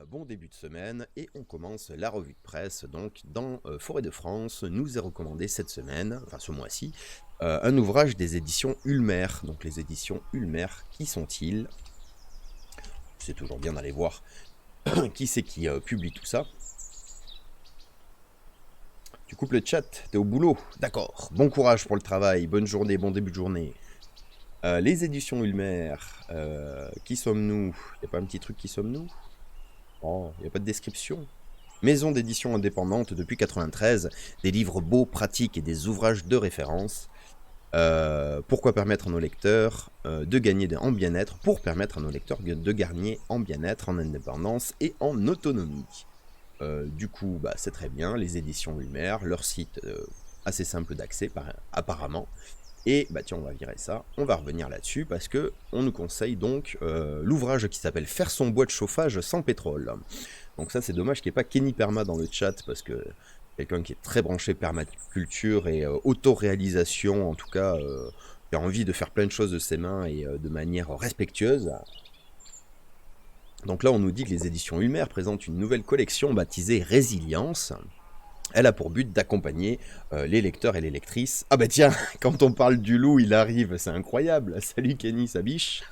Bon début de semaine et on commence la revue de presse. Donc dans Forêt de France, nous est recommandé cette semaine, enfin ce mois-ci, un ouvrage des éditions Ulmer. Donc les éditions Ulmer, qui sont-ils? C'est toujours bien d'aller voir qui c'est qui publie tout ça. Tu coupes le chat, t'es au boulot? D'accord. Bon courage pour le travail, bonne journée, bon début de journée. Les éditions Ulmer, qui sommes-nous? Y a pas un petit truc qui sommes-nous? Oh, y a pas de description? Maison d'édition indépendante depuis 93, des livres beaux, pratiques et des ouvrages de référence. Pourquoi permettre à nos lecteurs de gagner en bien-être, pour permettre à nos lecteurs de gagner en bien-être, en indépendance et en autonomie. Du coup, bah, c'est très bien, les éditions Ulmer, leur site assez simple d'accès apparemment. Et bah tiens, on va virer ça, on va revenir là-dessus parce que on nous conseille donc l'ouvrage qui s'appelle Faire son bois de chauffage sans pétrole. Donc ça, c'est dommage qu'il n'y ait pas Kenny Perma dans le chat, parce que quelqu'un qui est très branché permaculture et auto-réalisation, en tout cas, qui a envie de faire plein de choses de ses mains et de manière respectueuse. Donc là, on nous dit que les éditions Ulmer présentent une nouvelle collection baptisée Résilience. Elle a pour but d'accompagner les lecteurs et les lectrices. Ah bah tiens, quand on parle du loup, il arrive, c'est incroyable. Salut Kenny, sa biche.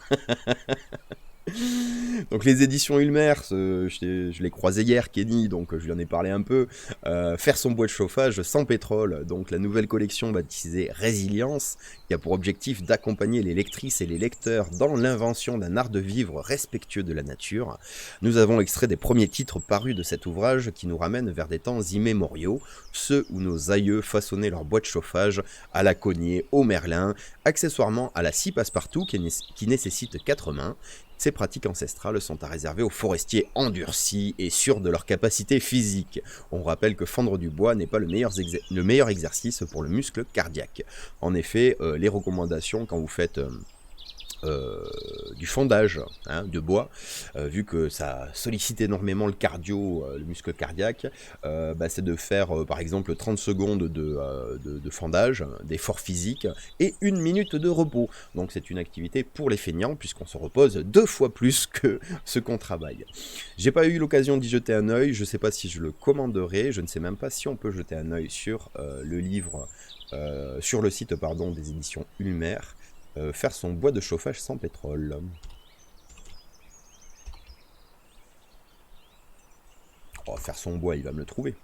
Donc les éditions Ulmer, je l'ai croisé hier, Kenny, donc je lui en ai parlé un peu. Faire son bois de chauffage sans pétrole, donc la nouvelle collection baptisée Résilience, qui a pour objectif d'accompagner les lectrices et les lecteurs dans l'invention d'un art de vivre respectueux de la nature. Nous avons extrait des premiers titres parus de cet ouvrage qui nous ramènent vers des temps immémoriaux, ceux où nos aïeux façonnaient leur bois de chauffage à la cognée, au merlin, accessoirement à la scie passe-partout qui nécessite 4 mains. Ces pratiques ancestrales sont à réserver aux forestiers endurcis et sûrs de leur capacité physique. On rappelle que fendre du bois n'est pas le meilleur exercice pour le muscle cardiaque. En effet, les recommandations quand vous faites du fondage de bois, vu que ça sollicite énormément le cardio, le muscle cardiaque, c'est de faire par exemple 30 secondes de fondage, d'effort physique, et 1 minute de repos. Donc c'est une activité pour les feignants, puisqu'on se repose 2 fois plus que ce qu'on travaille. J'ai pas eu l'occasion d'y jeter un œil, je sais pas si je le commanderai, je ne sais même pas si on peut jeter un œil sur le livre, sur le site pardon, des éditions Ulmer. Faire son bois de chauffage sans pétrole. Oh, faire son bois, il va me le trouver.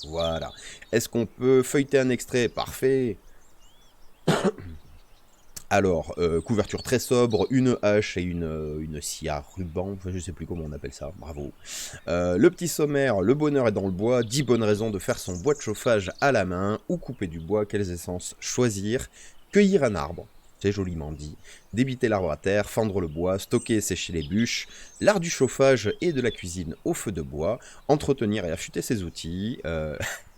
Voilà. Est-ce qu'on peut feuilleter un extrait? Parfait. Alors, couverture très sobre, une hache et une scie à ruban, enfin, je sais plus comment on appelle ça, bravo. Le petit sommaire, le bonheur est dans le bois, 10 bonnes raisons de faire son bois de chauffage à la main, ou couper du bois, quelles essences choisir, cueillir un arbre, c'est joliment dit, débiter l'arbre à terre, fendre le bois, stocker et sécher les bûches, l'art du chauffage et de la cuisine au feu de bois, entretenir et affûter ses outils,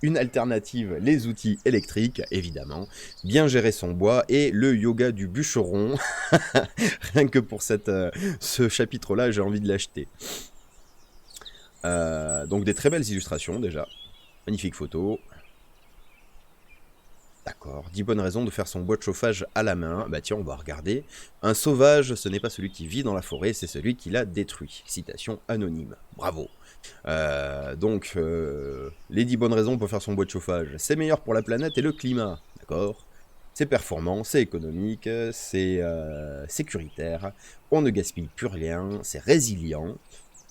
une alternative, les outils électriques, évidemment, bien gérer son bois et le yoga du bûcheron. Rien que pour ce chapitre-là, j'ai envie de l'acheter. Donc des très belles illustrations déjà. Magnifique photo. D'accord. 10 bonnes raisons de faire son bois de chauffage à la main. Bah tiens, on va regarder. Un sauvage, ce n'est pas celui qui vit dans la forêt, c'est celui qui l'a détruit. Citation anonyme. Bravo. Les 10 bonnes raisons pour faire son bois de chauffage. C'est meilleur pour la planète et le climat. D'accord. C'est performant, c'est économique, c'est sécuritaire. On ne gaspille plus rien, c'est résilient.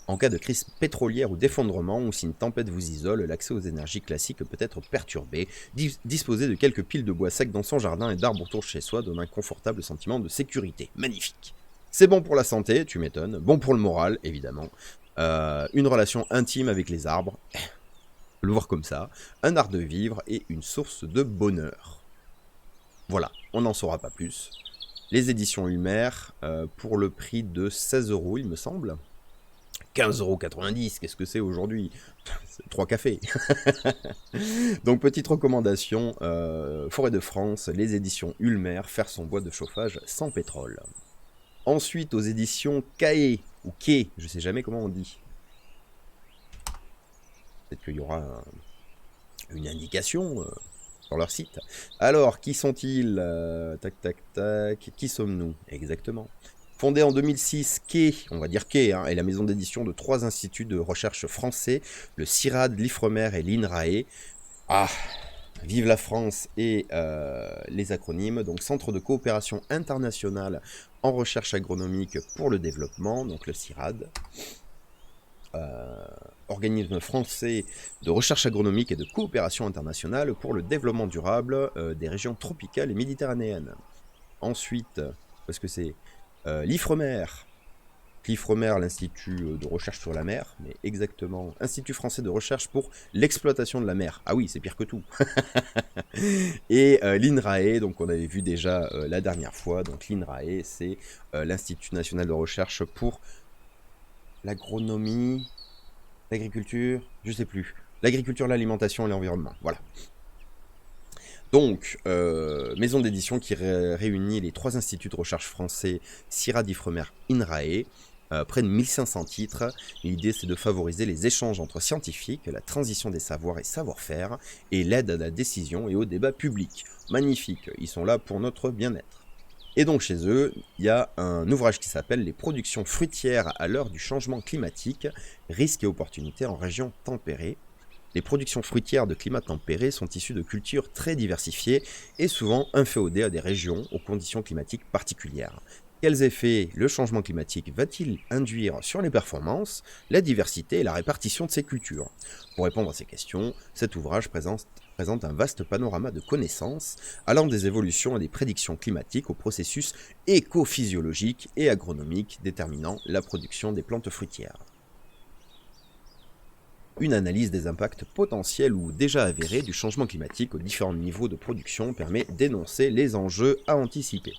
En cas de crise pétrolière ou d'effondrement, ou si une tempête vous isole, l'accès aux énergies classiques peut être perturbé. Disposer de quelques piles de bois sec dans son jardin et d'arbres autour de chez soi donne un confortable sentiment de sécurité. Magnifique. C'est bon pour la santé, tu m'étonnes. Bon pour le moral, évidemment. Une relation intime avec les arbres. Le voir comme ça. Un art de vivre et une source de bonheur. Voilà, on n'en saura pas plus. Les éditions Ulmer, pour le prix de 16 €, il me semble. 15,90 €, qu'est-ce que c'est aujourd'hui? 3 cafés. Donc petite recommandation, Forêt de France, les éditions Ulmer, faire son bois de chauffage sans pétrole. Ensuite aux éditions Kae, ou Kay, je sais jamais comment on dit. Peut-être qu'il y aura une indication sur leur site. Alors, qui sont-ils? Tac, tac, tac. Qui sommes-nous? Exactement. Fondée en 2006, on va dire Quai, est la maison d'édition de 3 instituts de recherche français, le CIRAD, l'IFREMER et l'INRAE. Ah, vive la France et les acronymes. Donc, Centre de coopération internationale en recherche agronomique pour le développement, donc le CIRAD. Organisme français de recherche agronomique et de coopération internationale pour le développement durable des régions tropicales et méditerranéennes. Ensuite, parce que c'est l'IFREMER, l'Institut de recherche sur la mer, mais exactement, Institut français de recherche pour l'exploitation de la mer. Ah oui, c'est pire que tout. Et l'INRAE, donc on avait vu déjà la dernière fois, donc l'INRAE, c'est l'Institut national de recherche pour l'agronomie, l'agriculture, je sais plus. L'agriculture, l'alimentation et l'environnement, voilà. Donc, maison d'édition qui réunit les 3 instituts de recherche français, CIRAD, IFREMER, INRAE, près de 1500 titres. L'idée, c'est de favoriser les échanges entre scientifiques, la transition des savoirs et savoir-faire, et l'aide à la décision et au débat public. Magnifique, ils sont là pour notre bien-être. Et donc chez eux, il y a un ouvrage qui s'appelle « Les productions fruitières à l'heure du changement climatique, risques et opportunités en région tempérée ». Les productions fruitières de climat tempéré sont issues de cultures très diversifiées et souvent inféodées à des régions aux conditions climatiques particulières. Quels effets le changement climatique va-t-il induire sur les performances, la diversité et la répartition de ces cultures? Pour répondre à ces questions, cet ouvrage présente un vaste panorama de connaissances allant des évolutions et des prédictions climatiques aux processus éco-physiologiques et agronomiques déterminant la production des plantes fruitières. Une analyse des impacts potentiels ou déjà avérés du changement climatique aux différents niveaux de production permet d'énoncer les enjeux à anticiper.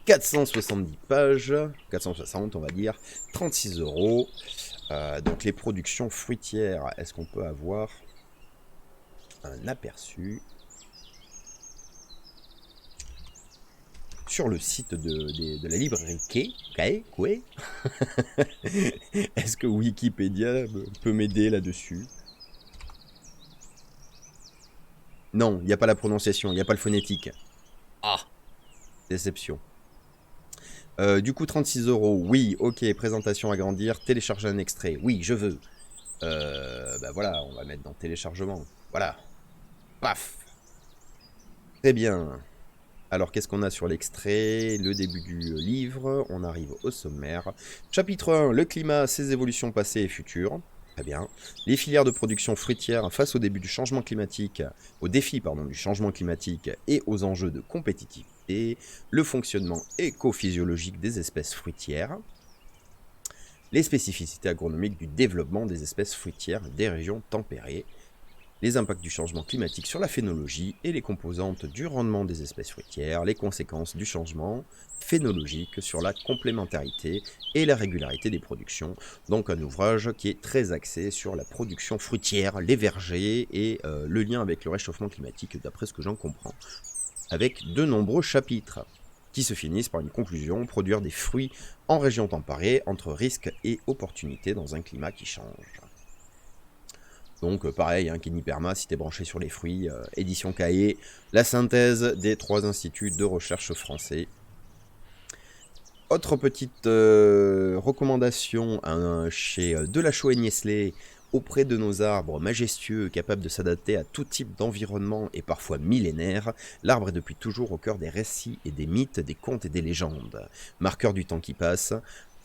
470 pages, 460 on va dire, 36 €. Donc les productions fruitières, est-ce qu'on peut avoir un aperçu sur le site de la librairie Quai. Est-ce que Wikipédia peut m'aider là-dessus? Non, il n'y a pas la prononciation, il n'y a pas le phonétique. Ah, déception. Du coup, 36 €. Oui, ok, présentation agrandir, télécharger un extrait. Oui, je veux. Bah voilà, on va mettre dans téléchargement. Voilà. Paf. Très bien. Alors, qu'est-ce qu'on a sur l'extrait? Le début du livre, on arrive au sommaire. Chapitre 1, le climat, ses évolutions passées et futures. Très bien. Les filières de production fruitière face au début du changement climatique, au défi du changement climatique et aux enjeux de compétitivité. Le fonctionnement éco-physiologique des espèces fruitières. Les spécificités agronomiques du développement des espèces fruitières des régions tempérées. Les impacts du changement climatique sur la phénologie et les composantes du rendement des espèces fruitières, les conséquences du changement phénologique sur la complémentarité et la régularité des productions. Donc un ouvrage qui est très axé sur la production fruitière, les vergers et le lien avec le réchauffement climatique, d'après ce que j'en comprends, avec de nombreux chapitres qui se finissent par une conclusion: produire des fruits en région tempérée entre risques et opportunités dans un climat qui change. Donc pareil, Kenny Perma, si t'es branché sur les fruits, édition Cahier, la synthèse des 3 instituts de recherche français. Autre petite recommandation chez Delachaux et Niestlé, auprès de nos arbres majestueux capables de s'adapter à tout type d'environnement et parfois millénaire, l'arbre est depuis toujours au cœur des récits et des mythes, des contes et des légendes. Marqueur du temps qui passe,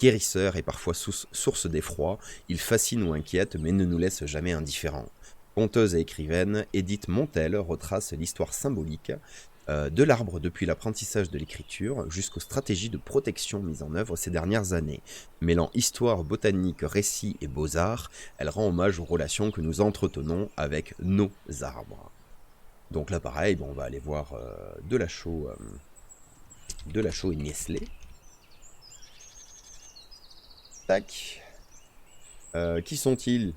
guérisseur et parfois source d'effroi, il fascine ou inquiète mais ne nous laisse jamais indifférents. Conteuse et écrivaine, Edith Montel retrace l'histoire symbolique de l'arbre depuis l'apprentissage de l'écriture jusqu'aux stratégies de protection mises en œuvre ces dernières années. Mêlant histoire, botanique, récit et beaux-arts, elle rend hommage aux relations que nous entretenons avec nos arbres. Donc là pareil, on va aller voir Delachaux et Niestlé. Tac. Qui sont-ils?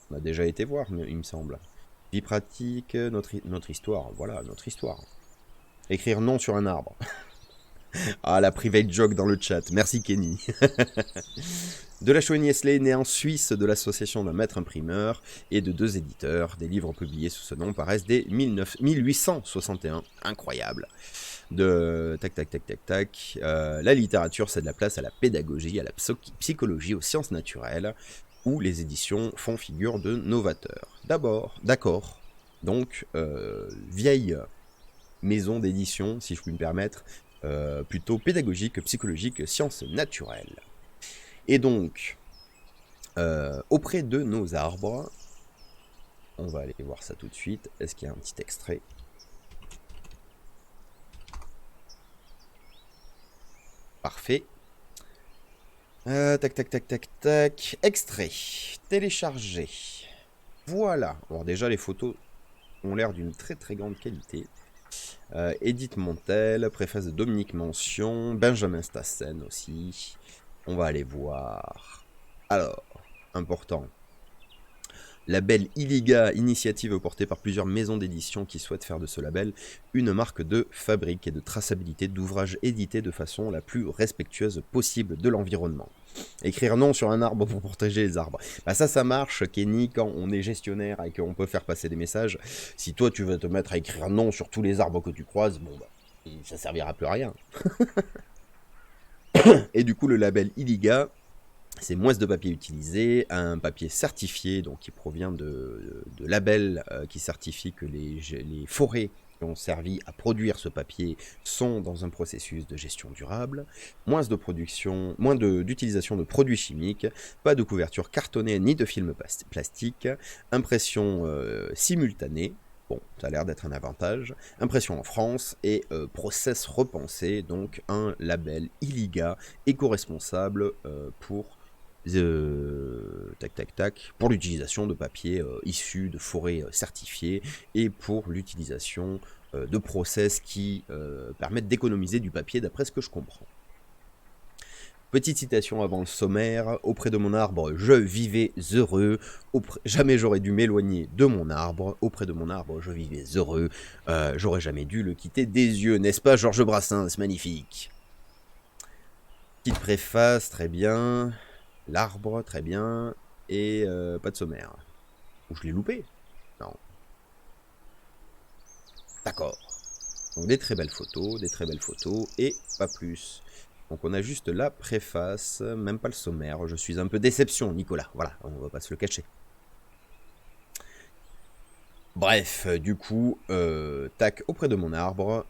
On a déjà été voir, il me semble. Vie pratique, notre histoire. Voilà, notre histoire. Écrire non sur un arbre. Ah, la private joke dans le chat. Merci Kenny. Delachaux et Niestlé, né en Suisse de l'association d'un maître imprimeur et de 2 éditeurs. Des livres publiés sous ce nom paraissent dès 1861. Incroyable. de tac tac tac tac tac. La littérature cède la place à la pédagogie, à la psychologie, aux sciences naturelles, où les éditions font figure de novateurs. D'accord. Donc, vieille maison d'édition, si je puis me permettre, plutôt pédagogique, psychologique, sciences naturelles. Et donc, auprès de nos arbres, on va aller voir ça tout de suite. Est-ce qu'il y a un petit extrait ? Parfait. Tac, tac, tac, tac, tac. Extrait. Télécharger. Voilà. Alors déjà, les photos ont l'air d'une très très grande qualité. Edith Montel, préface de Dominique Mention, Benjamin Stassen aussi. On va aller voir. Alors, important. Label Illiga, initiative portée par plusieurs maisons d'édition qui souhaitent faire de ce label une marque de fabrique et de traçabilité d'ouvrages édités de façon la plus respectueuse possible de l'environnement. Écrire non sur un arbre pour protéger les arbres. Bah ça marche, Kenny, quand on est gestionnaire et qu'on peut faire passer des messages. Si toi tu veux te mettre à écrire non sur tous les arbres que tu croises, bon bah, ça servira plus à rien. Et du coup le label Illiga, c'est moins de papier utilisé, un papier certifié, donc qui provient de labels qui certifient que les forêts qui ont servi à produire ce papier sont dans un processus de gestion durable, moins d'utilisation de produits chimiques, pas de couverture cartonnée ni de film plastique, impression simultanée. Bon, ça a l'air d'être un avantage. Impression en France et process repensé, donc un label Illiga éco-responsable pour pour l'utilisation de papier issu de forêts certifiées et pour l'utilisation de process qui permettent d'économiser du papier d'après ce que je comprends. Petite citation avant le sommaire. Auprès de mon arbre, je vivais heureux. Jamais j'aurais dû m'éloigner de mon arbre. Auprès de mon arbre, je vivais heureux. J'aurais jamais dû le quitter des yeux. N'est-ce pas, Georges Brassens? Magnifique. Petite préface, très bien. L'arbre, très bien. Et pas de sommaire. Ou je l'ai loupé? Non. D'accord. Donc des très belles photos, et pas plus. Donc on a juste la préface, même pas le sommaire. Je suis un peu déception, Nicolas. Voilà, on va pas se le cacher. Bref, du coup, tac, auprès de mon arbre,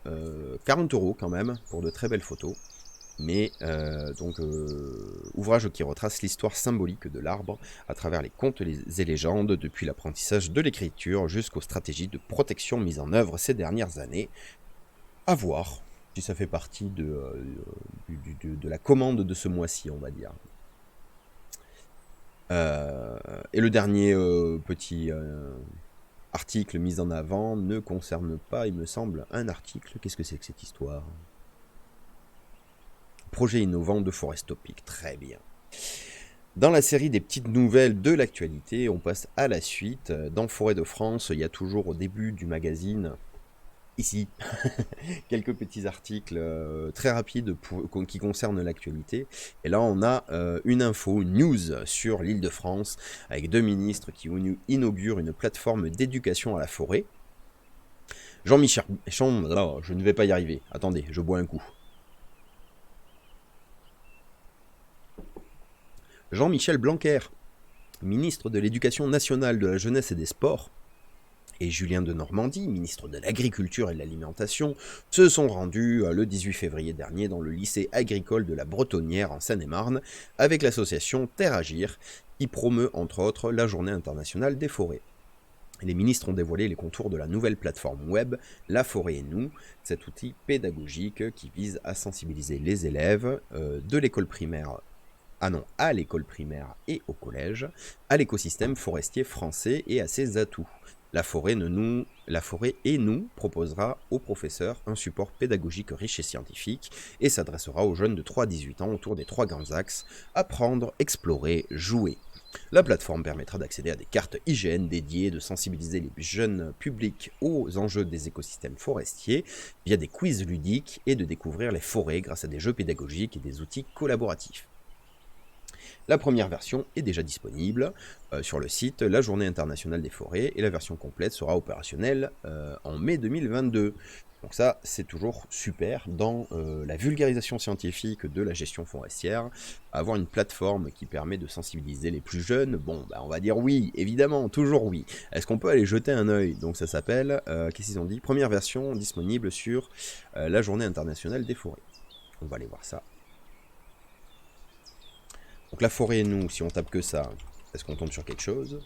40 € quand même, pour de très belles photos. Mais, ouvrage qui retrace l'histoire symbolique de l'arbre à travers les contes et légendes, depuis l'apprentissage de l'écriture jusqu'aux stratégies de protection mises en œuvre ces dernières années. À voir si ça fait partie de la commande de ce mois-ci, on va dire. Et le dernier petit article mis en avant ne concerne pas, il me semble, un article. Qu'est-ce que c'est que cette histoire ? Projet innovant de Forestopic, très bien. Dans la série des petites nouvelles de l'actualité, on passe à la suite. Dans Forêt de France, il y a toujours au début du magazine, ici, quelques petits articles très rapides qui concernent l'actualité. Et là, on a une info, une news sur l'Île-de-France, avec 2 ministres qui inaugurent une plateforme d'éducation à la forêt. Jean-Michel... je ne vais pas y arriver. Attendez, je bois un coup. Jean-Michel Blanquer, ministre de l'Éducation nationale, de la jeunesse et des sports, et Julien Denormandie, ministre de l'Agriculture et de l'Alimentation, se sont rendus le 18 février dernier dans le lycée agricole de la Bretonnière en Seine-et-Marne avec l'association Terre Agir qui promeut entre autres la Journée internationale des forêts. Les ministres ont dévoilé les contours de la nouvelle plateforme web La Forêt et nous, cet outil pédagogique qui vise à sensibiliser les élèves de l'école primaire à l'école primaire et au collège, à l'écosystème forestier français et à ses atouts. La forêt et nous proposera aux professeurs un support pédagogique riche et scientifique et s'adressera aux jeunes de 3 à 18 ans autour des 3 grands axes: apprendre, explorer, jouer. La plateforme permettra d'accéder à des cartes IGN dédiées, de sensibiliser les jeunes publics aux enjeux des écosystèmes forestiers via des quiz ludiques et de découvrir les forêts grâce à des jeux pédagogiques et des outils collaboratifs. La première version est déjà disponible sur le site La Journée internationale des forêts et la version complète sera opérationnelle en mai 2022. Donc ça, c'est toujours super dans la vulgarisation scientifique de la gestion forestière, avoir une plateforme qui permet de sensibiliser les plus jeunes. Bon, bah, on va dire oui, évidemment, toujours oui. Est-ce qu'on peut aller jeter un œil? Donc ça s'appelle, qu'est-ce qu'ils ont dit? Première version disponible sur la Journée internationale des forêts. On va aller voir ça. Donc la forêt et nous, si on tape que ça, est-ce qu'on tombe sur quelque chose?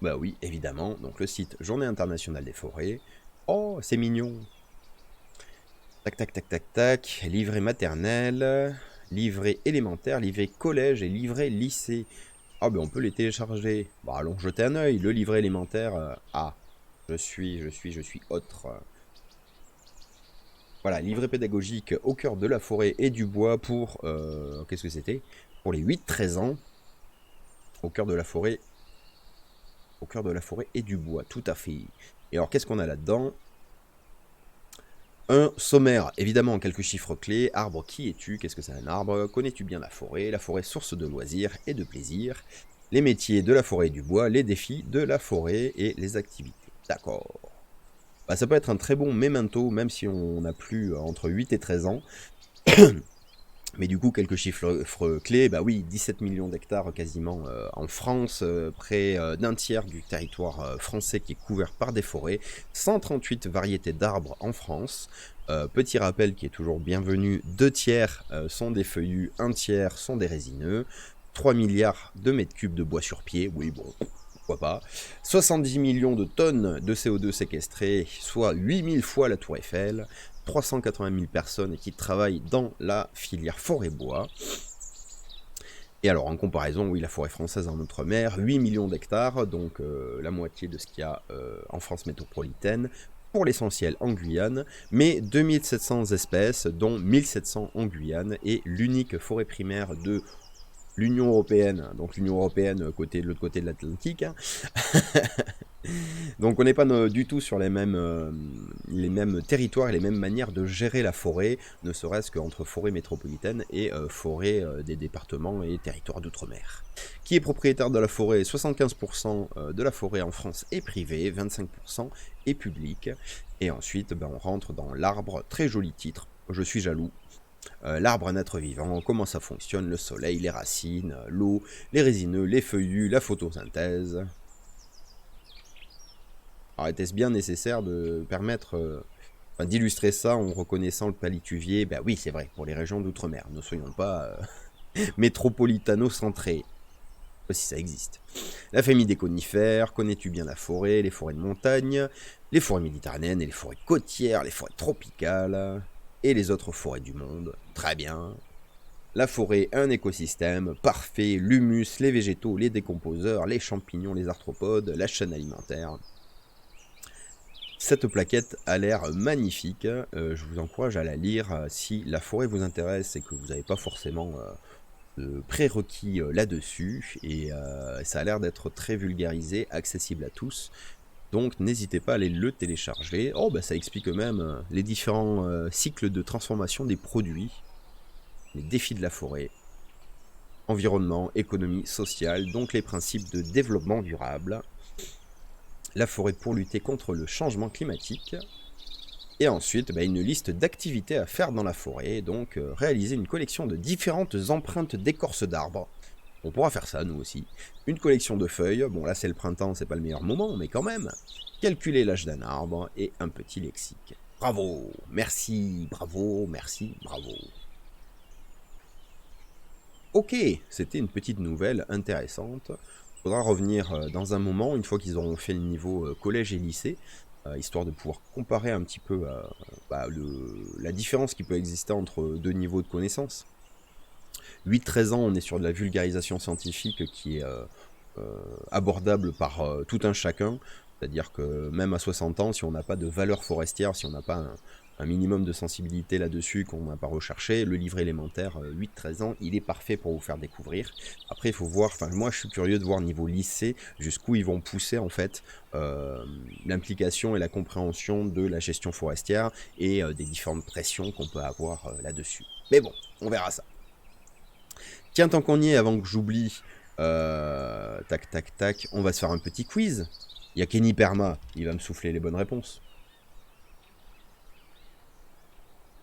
Bah oui, évidemment. Donc le site Journée internationale des forêts. Oh, c'est mignon. Tac, tac, tac, tac, tac. Livret maternel, livret élémentaire, livret collège et livret lycée. Ah ben on peut les télécharger. Bah allons jeter un œil. Le livret élémentaire. Ah, je suis autre. Voilà, livret pédagogique au cœur de la forêt et du bois pour... qu'est-ce que c'était? Pour les 8-13 ans. Au cœur de la forêt. Au cœur de la forêt et du bois, tout à fait. Et alors, qu'est-ce qu'on a là-dedans? Un sommaire, évidemment, quelques chiffres clés. Arbre, qui es-tu? Qu'est-ce que c'est un arbre? Connais-tu bien la forêt? La forêt, source de loisirs et de plaisir. Les métiers de la forêt et du bois, les défis de la forêt et les activités. D'accord. Bah, ça peut être un très bon memento, même si on n'a plus entre 8 et 13 ans. Mais du coup, quelques chiffres clés, bah oui, 17 millions d'hectares quasiment en France, près d'un tiers du territoire français qui est couvert par des forêts, 138 variétés d'arbres en France. Petit rappel qui est toujours bienvenu, 2 tiers sont des feuillus, 1 tiers sont des résineux, 3 milliards de mètres cubes de bois sur pied, oui bon, pourquoi pas, 70 millions de tonnes de CO2 séquestrées, soit 8000 fois la Tour Eiffel, 380 000 personnes qui travaillent dans la filière forêt-bois. Et alors, en comparaison, oui, la forêt française en Outre-mer, 8 millions d'hectares, donc la moitié de ce qu'il y a en France métropolitaine, pour l'essentiel en Guyane, mais 2700 espèces, dont 1700 en Guyane, et l'unique forêt primaire de l'Union Européenne, donc l'Union Européenne de l'autre côté de l'Atlantique, hein. Donc on n'est pas du tout sur les mêmes territoires et les mêmes manières de gérer la forêt, ne serait-ce qu'entre forêt métropolitaine et forêt des départements et territoires d'outre-mer. Qui est propriétaire de la forêt? 75% de la forêt en France est privée, 25% est publique. Et ensuite, ben, on rentre dans l'arbre, très joli titre, je suis jaloux. L'arbre, un être vivant, comment ça fonctionne, le soleil, les racines, l'eau, les résineux, les feuillus, la photosynthèse. Alors, était-ce bien nécessaire de permettre d'illustrer ça en reconnaissant le palétuvier? Ben oui, c'est vrai, pour les régions d'outre-mer. Ne soyons pas métropolitano-centrés. Je sais pas si ça existe. La famille des conifères, connais-tu bien la forêt, les forêts de montagne, les forêts méditerranéennes et les forêts côtières, les forêts tropicales et les autres forêts du monde? Très bien. La forêt, un écosystème parfait, l'humus, les végétaux, les décomposeurs, les champignons, les arthropodes, la chaîne alimentaire. Cette plaquette a l'air magnifique, je vous encourage à la lire si la forêt vous intéresse et que vous n'avez pas forcément de prérequis là-dessus, et ça a l'air d'être très vulgarisé, accessible à tous, donc n'hésitez pas à aller le télécharger. Oh bah ça explique même les différents cycles de transformation des produits, les défis de la forêt, environnement, économie, sociale, donc les principes de développement durable. La forêt pour lutter contre le changement climatique, et ensuite une liste d'activités à faire dans la forêt, donc réaliser une collection de différentes empreintes d'écorce d'arbres. On pourra faire ça nous aussi. Une collection de feuilles, bon là c'est le printemps, c'est pas le meilleur moment, mais quand même. Calculer l'âge d'un arbre et un petit lexique. Bravo, merci, bravo, merci, bravo. Ok, c'était une petite nouvelle intéressante. Faudra revenir dans un moment, une fois qu'ils auront fait le niveau collège et lycée, histoire de pouvoir comparer un petit peu la différence qui peut exister entre deux niveaux de connaissances. 8-13 ans, on est sur de la vulgarisation scientifique qui est abordable par tout un chacun, c'est-à-dire que même à 60 ans, si on n'a pas de valeur forestière, si on n'a pas un minimum de sensibilité là-dessus qu'on n'a pas recherché, le livret élémentaire 8-13 ans, il est parfait pour vous faire découvrir. Après, il faut voir, moi je suis curieux de voir niveau lycée, jusqu'où ils vont pousser en fait l'implication et la compréhension de la gestion forestière et des différentes pressions qu'on peut avoir là-dessus. Mais bon, on verra ça. Tiens, tant qu'on y est, avant que j'oublie, tac, tac, tac, on va se faire un petit quiz. Il y a Kenny Perma, il va me souffler les bonnes réponses.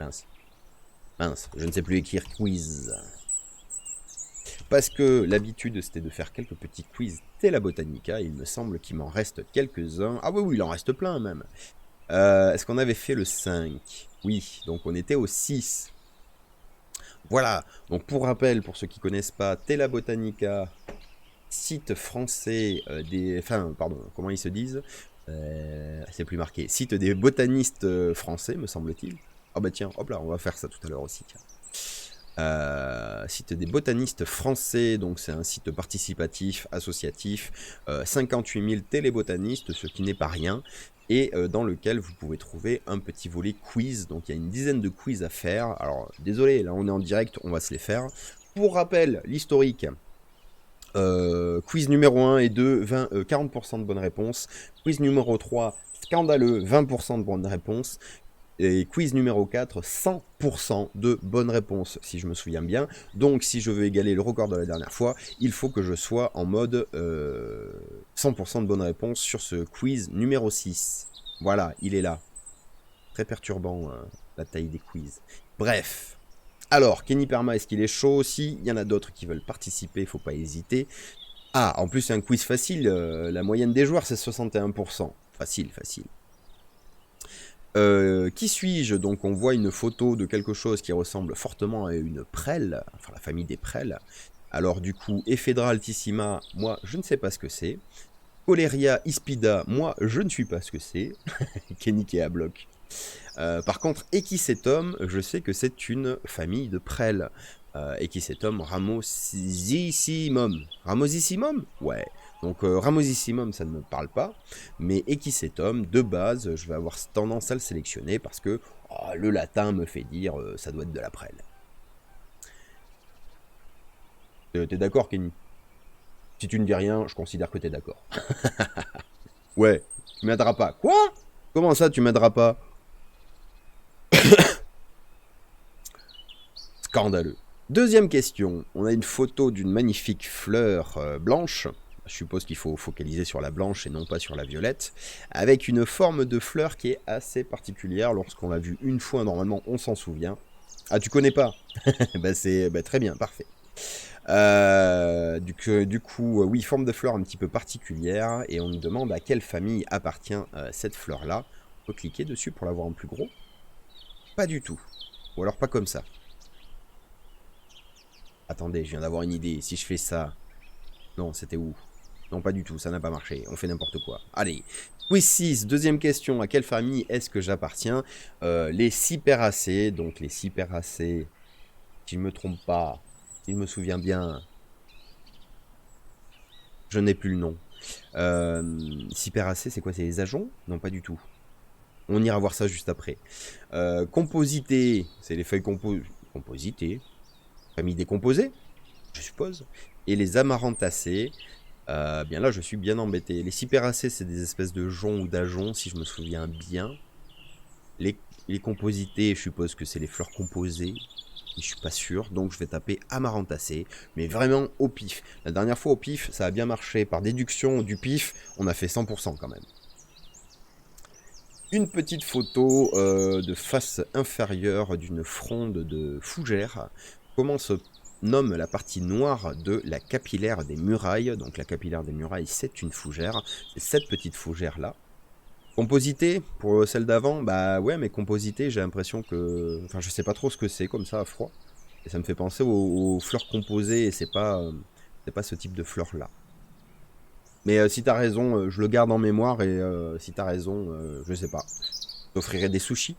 Mince, mince, je ne sais plus écrire quiz. Parce que l'habitude, c'était de faire quelques petits quiz Tela Botanica. Il me semble qu'il m'en reste quelques-uns. Ah oui, oui, il en reste plein même. Est-ce qu'on avait fait le 5? Oui, donc on était au 6. Voilà, donc pour rappel, pour ceux qui ne connaissent pas, Tela Botanica, site français des... Enfin, pardon, comment ils se disent c'est plus marqué. Site des botanistes français, me semble-t-il. Ah bah tiens, hop là, on va faire ça tout à l'heure aussi, tiens. Site des botanistes français, donc c'est un site participatif, associatif, 58 000 télébotanistes, ce qui n'est pas rien, et dans lequel vous pouvez trouver un petit volet quiz, donc il y a une dizaine de quiz à faire. Alors désolé, là on est en direct, on va se les faire. Pour rappel, l'historique, quiz numéro 1 et 2, 40% de bonnes réponses, quiz numéro 3, scandaleux, 20% de bonnes réponses, et quiz numéro 4, 100% de bonnes réponses, si je me souviens bien. Donc, si je veux égaler le record de la dernière fois, il faut que je sois en mode 100% de bonnes réponses sur ce quiz numéro 6. Voilà, il est là. Très perturbant, la taille des quiz. Bref. Alors, Kenny Perma, est-ce qu'il est chaud aussi? Il y en a d'autres qui veulent participer, il ne faut pas hésiter. Ah, en plus, c'est un quiz facile. La moyenne des joueurs, c'est 61%. Facile, facile. Qui suis-je? Donc on voit une photo de quelque chose qui ressemble fortement à une prêle, enfin la famille des prêles. Alors du coup, Ephedra altissima, moi je ne sais pas ce que c'est. Coleria ispida, moi je ne suis pas ce que c'est. Kenny qui est à bloc. Par contre, Equisetum, je sais que c'est une famille de prêles. Equisetum ramosissimum. Ramosissimum? Ouais. Donc ramosissimum, ça ne me parle pas. Mais Equisetum, de base, je vais avoir tendance à le sélectionner parce que le latin me fait dire ça doit être de la prêle. T'es d'accord, Kenny? Si tu ne dis rien, je considère que t'es d'accord. Ouais, tu m'aideras pas. Quoi? Comment ça, tu m'aideras pas? Scandaleux. Deuxième question. On a une photo d'une magnifique fleur blanche. Je suppose qu'il faut focaliser sur la blanche et non pas sur la violette. Avec une forme de fleur qui est assez particulière. Lorsqu'on l'a vue une fois, normalement, on s'en souvient. Ah, tu connais pas? Bah, c'est très bien, parfait. Du coup, oui, forme de fleur un petit peu particulière. Et on nous demande à quelle famille appartient cette fleur-là. On peut cliquer dessus pour la voir en plus gros. Pas du tout. Ou alors pas comme ça. Attendez, je viens d'avoir une idée. Si je fais ça... Non, c'était où? Non, pas du tout, ça n'a pas marché. On fait n'importe quoi. Allez. Quiz 6, deuxième question. À quelle famille est-ce que j'appartiens? Les Cyperacées. Donc les Cyperacées, si je ne me trompe pas, si je me souviens bien, je n'ai plus le nom. Cyperacées, c'est quoi? C'est les ajoncs? Non, pas du tout. On ira voir ça juste après. Composité, c'est les feuilles compositées. Famille décomposée, je suppose. Et les amarantacées, bien là, je suis bien embêté. Les cyperacées, c'est des espèces de joncs ou d'ajoncs, si je me souviens bien. Les composités, je suppose que c'est les fleurs composées. Je suis pas sûr, donc je vais taper amarantacées, mais vraiment au pif. La dernière fois au pif, ça a bien marché. Par déduction du pif, on a fait 100% quand même. Une petite photo de face inférieure d'une fronde de fougères. Comment se nomme la partie noire de la capillaire des murailles? Donc la capillaire des murailles, c'est une fougère. C'est cette petite fougère-là. Composité, pour celle d'avant, bah ouais, mais composité, j'ai l'impression que... Enfin, je sais pas trop ce que c'est, comme ça, à froid. Et ça me fait penser aux fleurs composées, et c'est pas ce type de fleurs-là. Mais si t'as raison, je le garde en mémoire, et si t'as raison, je sais pas. T'offrirais des sushis.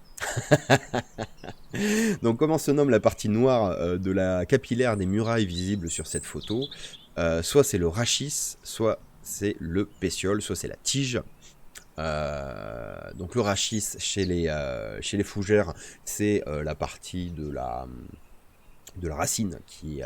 Donc comment se nomme la partie noire de la capillaire des murailles visibles sur cette photo? Soit c'est le rachis, soit c'est le pétiole, soit c'est la tige. Donc le rachis chez les fougères, c'est la partie de la racine qui...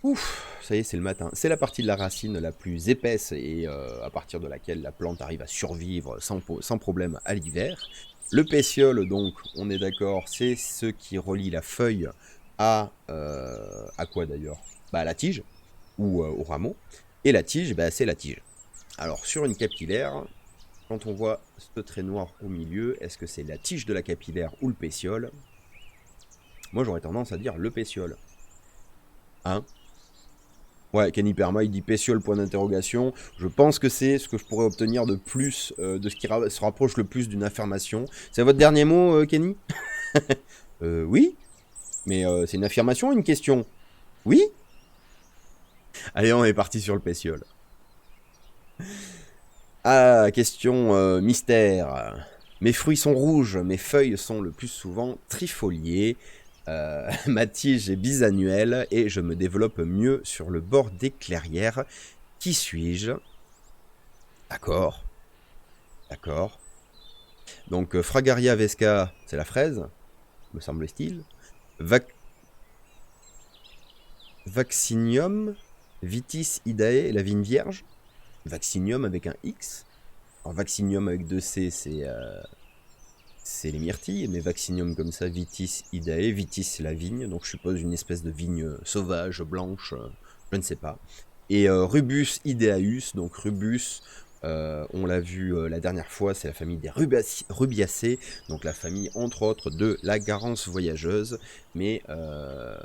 Ouf, ça y est, c'est le matin. C'est la partie de la racine la plus épaisse et à partir de laquelle la plante arrive à survivre sans problème à l'hiver. Le pétiole, donc, on est d'accord, c'est ce qui relie la feuille à quoi d'ailleurs? Bah à la tige, ou au rameau. Et la tige, bah, c'est la tige. Alors sur une capillaire, quand on voit ce trait noir au milieu, est-ce que c'est la tige de la capillaire ou le pétiole? Moi j'aurais tendance à dire le pétiole. Hein? Ouais, Kenny Perma, il dit pétiole, point d'interrogation. Je pense que c'est ce que je pourrais obtenir de plus, de ce qui se rapproche le plus d'une affirmation. C'est votre dernier mot, Kenny? Oui. Mais c'est une affirmation ou une question? Oui. Allez, on est parti sur le pétiole. Ah, question mystère. Mes fruits sont rouges, mes feuilles sont le plus souvent trifoliées. Ma tige est bisannuelle et je me développe mieux sur le bord des clairières. Qui suis-je? D'accord. D'accord. Donc, Fragaria vesca, c'est la fraise, me semble-t-il. Vaccinium, Vitis idae, la vigne vierge. Vaccinium avec un X. Alors, Vaccinium avec deux C, c'est les myrtilles, mais Vaccinium comme ça, Vitis idae. Vitis, c'est la vigne, donc je suppose une espèce de vigne sauvage, blanche, je ne sais pas. Et Rubus ideaeus, donc Rubus, on l'a vu la dernière fois, c'est la famille des Rubiacées, donc la famille entre autres de la Garance voyageuse, mais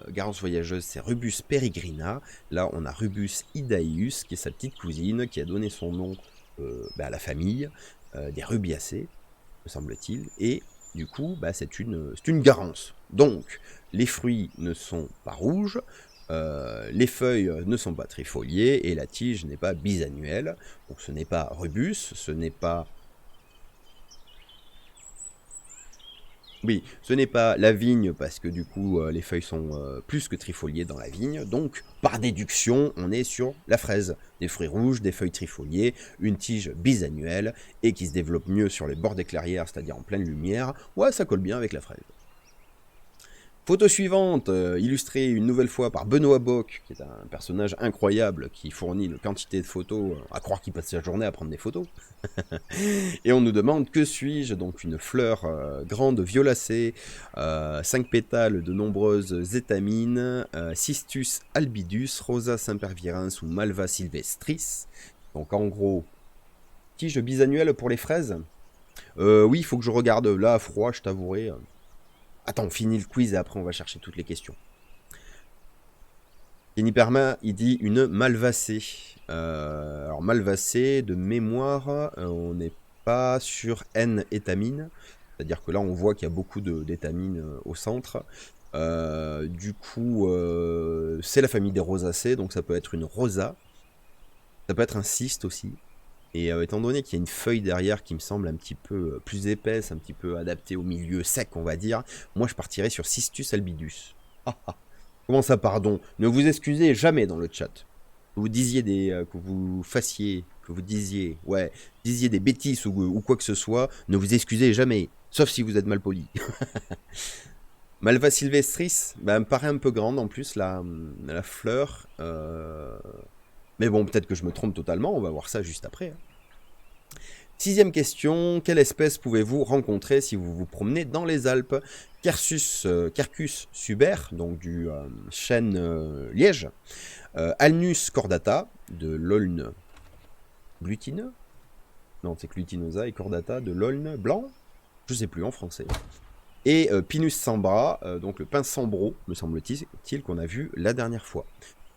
Garance voyageuse c'est Rubus peregrina, là on a Rubus idaeus qui est sa petite cousine qui a donné son nom à la famille des Rubiacées, me semble-t-il, et du coup c'est une Garance. Donc les fruits ne sont pas rouges, les feuilles ne sont pas trifoliées et la tige n'est pas bisannuelle. Donc ce n'est pas Rubus, ce n'est pas... Oui, ce n'est pas la vigne parce que du coup les feuilles sont plus que trifoliées dans la vigne. Donc par déduction, on est sur la fraise. Des fruits rouges, des feuilles trifoliées, une tige bisannuelle et qui se développe mieux sur les bords des clairières, c'est-à-dire en pleine lumière. Ouais, ça colle bien avec la fraise. Photo suivante, illustrée une nouvelle fois par Benoît Bock, qui est un personnage incroyable qui fournit une quantité de photos, à croire qu'il passe sa journée à prendre des photos. Et on nous demande que suis-je? Donc une fleur grande violacée, 5 pétales de nombreuses étamines, Cistus albidus, Rosa sempervirens ou Malva sylvestris. Donc en gros, tige bisannuelle pour les fraises. Oui, il faut que je regarde là à froid, je t'avouerai. Attends, on finit le quiz et après on va chercher toutes les questions. Kenny Perma, il dit une malvacée. Alors malvacée, de mémoire, on n'est pas sur N-étamine. C'est-à-dire que là, on voit qu'il y a beaucoup d'étamines au centre. Du coup, c'est la famille des rosacées, donc ça peut être une rosa. Ça peut être un cyste aussi. Et étant donné qu'il y a une feuille derrière qui me semble un petit peu plus épaisse, un petit peu adaptée au milieu sec, on va dire, moi je partirais sur Cistus albidus. Comment ça, pardon? Ne vous excusez jamais dans le chat. Que vous disiez que vous disiez des bêtises ou quoi que ce soit, ne vous excusez jamais, sauf si vous êtes mal poli. Malva sylvestris, me paraît un peu grande en plus, la fleur. Mais bon, peut-être que je me trompe totalement, on va voir ça juste après. 6e question, quelle espèce pouvez-vous rencontrer si vous vous promenez dans les Alpes? Quercus suber, donc du chêne liège. Alnus cordata, de l'aulne glutineux. Non, c'est glutinosa et cordata, de l'aulne blanc. Je sais plus en français. Et Pinus sambra, donc le pin sambro, me semble-t-il, qu'on a vu la dernière fois.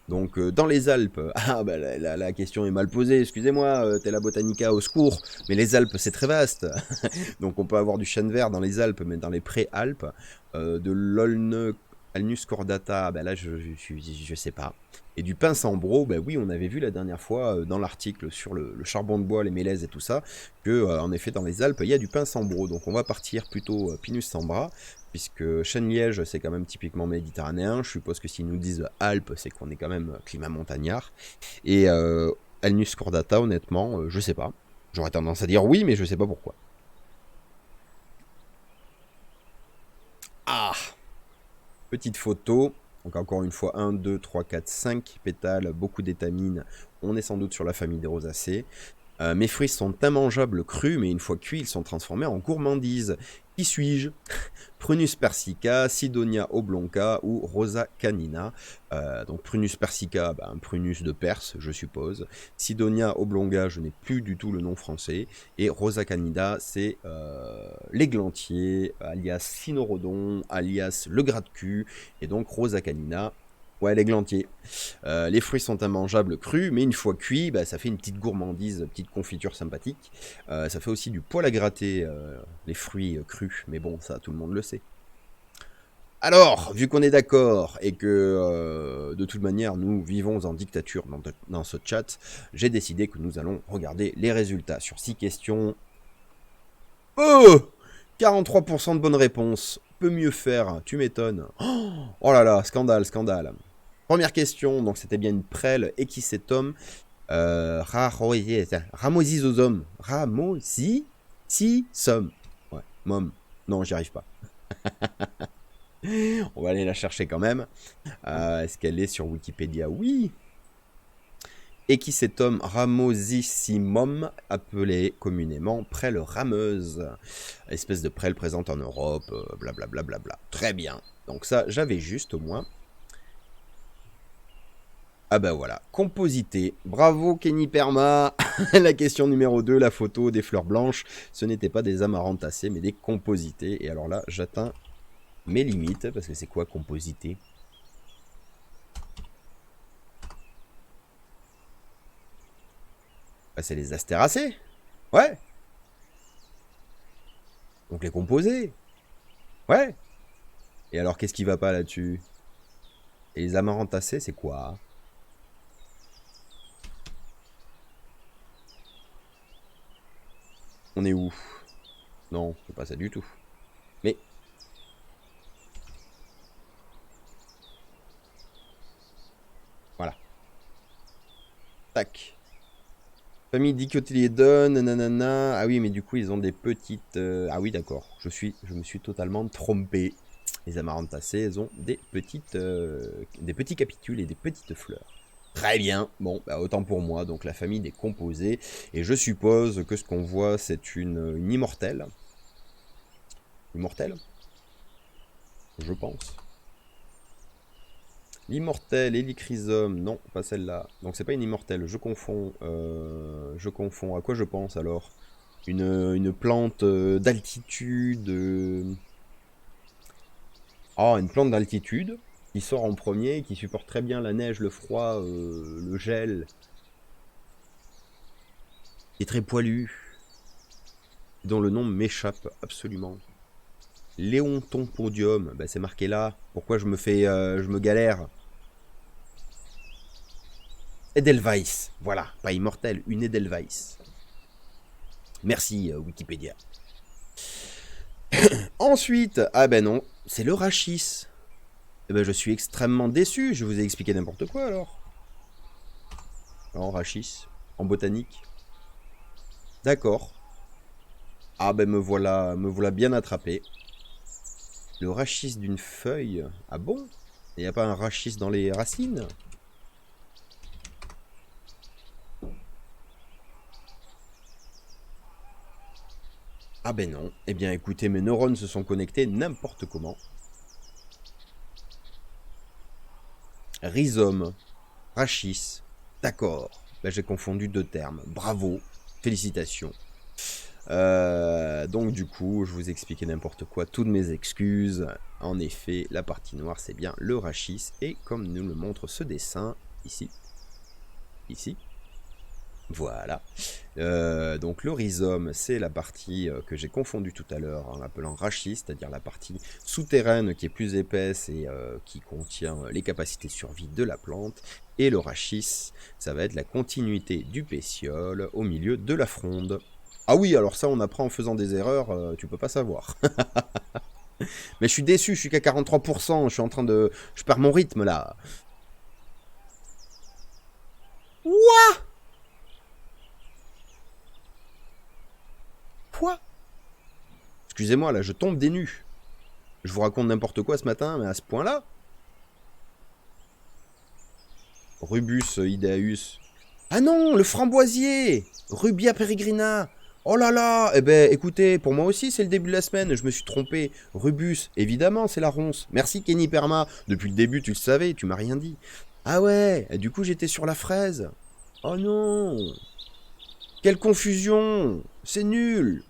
Donc dans les Alpes, la question est mal posée, excusez-moi, Tella Botanica au secours, mais les Alpes c'est très vaste. Donc on peut avoir du chêne vert dans les Alpes, mais dans les pré-Alpes, de l'Aulne Alnus cordata, là je sais pas. Et du pin sambro, oui, on avait vu la dernière fois dans l'article sur le charbon de bois, les mélèzes et tout ça, que en effet dans les Alpes il y a du pin sambro. Donc on va partir plutôt Pinus sambra, puisque chêne-liège c'est quand même typiquement méditerranéen. Je suppose que s'ils nous disent Alpes, c'est qu'on est quand même climat montagnard. Et Alnus cordata, honnêtement, je sais pas. J'aurais tendance à dire oui, mais je sais pas pourquoi. Ah! Petite photo. Donc encore une fois, 1, 2, 3, 4, 5 pétales, beaucoup d'étamines. On est sans doute sur la famille des rosacées. Mes fruits sont immangeables crus, mais une fois cuits, ils sont transformés en gourmandise. Qui suis-je? Prunus persica, Sidonia oblonga ou Rosa canina. Donc Prunus persica, un Prunus de Perse, je suppose. Sidonia oblonga, je n'ai plus du tout le nom français. Et Rosa canina, c'est l'églantier, alias Cynorhodon, alias le gras-de-cul. Et donc Rosa canina, ouais, l'églantier. Les fruits sont immangeables crus, mais une fois cuits, ça fait une petite gourmandise, petite confiture sympathique. Ça fait aussi du poil à gratter, les fruits crus, mais bon, ça, tout le monde le sait. Alors, vu qu'on est d'accord et que de toute manière nous vivons en dictature dans ce chat, j'ai décidé que nous allons regarder les résultats sur 6 questions. Oh, 43% de bonnes réponses. Peut mieux faire, tu m'étonnes. Oh là là, scandale, scandale. Première question, donc c'était bien une prêle Equisetum Ramosisosum. Ramosisosum. Ouais, mom. Non, j'y arrive pas. On va aller la chercher quand même. Est-ce qu'elle est sur Wikipédia? Oui. Equisetum ramosissimum, appelé communément prêle rameuse. Espèce de prêle présente en Europe, blablabla. Bla bla bla. Très bien. Donc ça, j'avais juste au moins. Ah ben voilà, composité. Bravo Kenny Perma. La question numéro 2, la photo des fleurs blanches. Ce n'était pas des amarantacées, mais des composités. Et alors là, j'atteins mes limites, parce que c'est quoi composité? C'est les astéracées. Ouais. Donc les composés. Ouais. Et alors, qu'est-ce qui va pas là-dessus? Et les amarantacées, c'est quoi? On est où? Non, c'est pas ça du tout. Mais... Voilà. Tac. Famille dicotylédone, nanana. Ah oui, mais du coup, ils ont des petites... Ah oui, d'accord. Je me suis totalement trompé. Les amarantacées, elles ont des petits capitules et des petites fleurs. Très bien. Bon, autant pour moi. Donc, la famille des composés. Et je suppose que ce qu'on voit, c'est une immortelle. Immortelle? Je pense. L'immortelle et l'ichrysome, non, pas celle-là. Donc c'est pas une immortelle, je confonds. À quoi je pense alors? Une plante d'altitude. Ah, une plante d'altitude qui sort en premier, qui supporte très bien la neige, le froid, le gel. Qui est très poilu. Dont le nom m'échappe absolument. Léontompodium, c'est marqué là. Pourquoi je me galère? Edelweiss, voilà, pas immortel, une Edelweiss. Merci Wikipédia. Ensuite, ah ben non, c'est le rachis. Eh ben je suis extrêmement déçu, je vous ai expliqué n'importe quoi alors. En rachis, en botanique. D'accord. Ah ben me voilà bien attrapé. Le rachis d'une feuille. Ah bon? Il n'y a pas un rachis dans les racines? Ah ben non. Eh bien écoutez, mes neurones se sont connectés n'importe comment. Rhizome. Rachis. D'accord. J'ai confondu deux termes. Bravo. Félicitations. Donc du coup, je vous expliquais n'importe quoi, toutes mes excuses. En effet, la partie noire, c'est bien le rachis. Et comme nous le montre ce dessin, ici, voilà. Donc le rhizome, c'est la partie que j'ai confondue tout à l'heure en l'appelant rachis, c'est-à-dire la partie souterraine qui est plus épaisse et qui contient les capacités de survie de la plante. Et le rachis, ça va être la continuité du pétiole au milieu de la fronde. Ah oui, alors ça on apprend en faisant des erreurs, tu peux pas savoir. Mais je suis déçu, je suis qu'à 43%, je suis en train de... Je perds mon rythme là. What? Quoi? Excusez-moi, là, je tombe des nues. Je vous raconte n'importe quoi ce matin, mais à ce point-là. Rubus idaeus. Ah non, le framboisier! Rubia peregrina! Oh là là! Eh ben, écoutez, pour moi aussi, c'est le début de la semaine, je me suis trompé. Rubus, évidemment, c'est la ronce. Merci Kenny Perma. Depuis le début, tu le savais, tu m'as rien dit. Ah ouais, et du coup, j'étais sur la fraise. Oh non! Quelle confusion! C'est nul!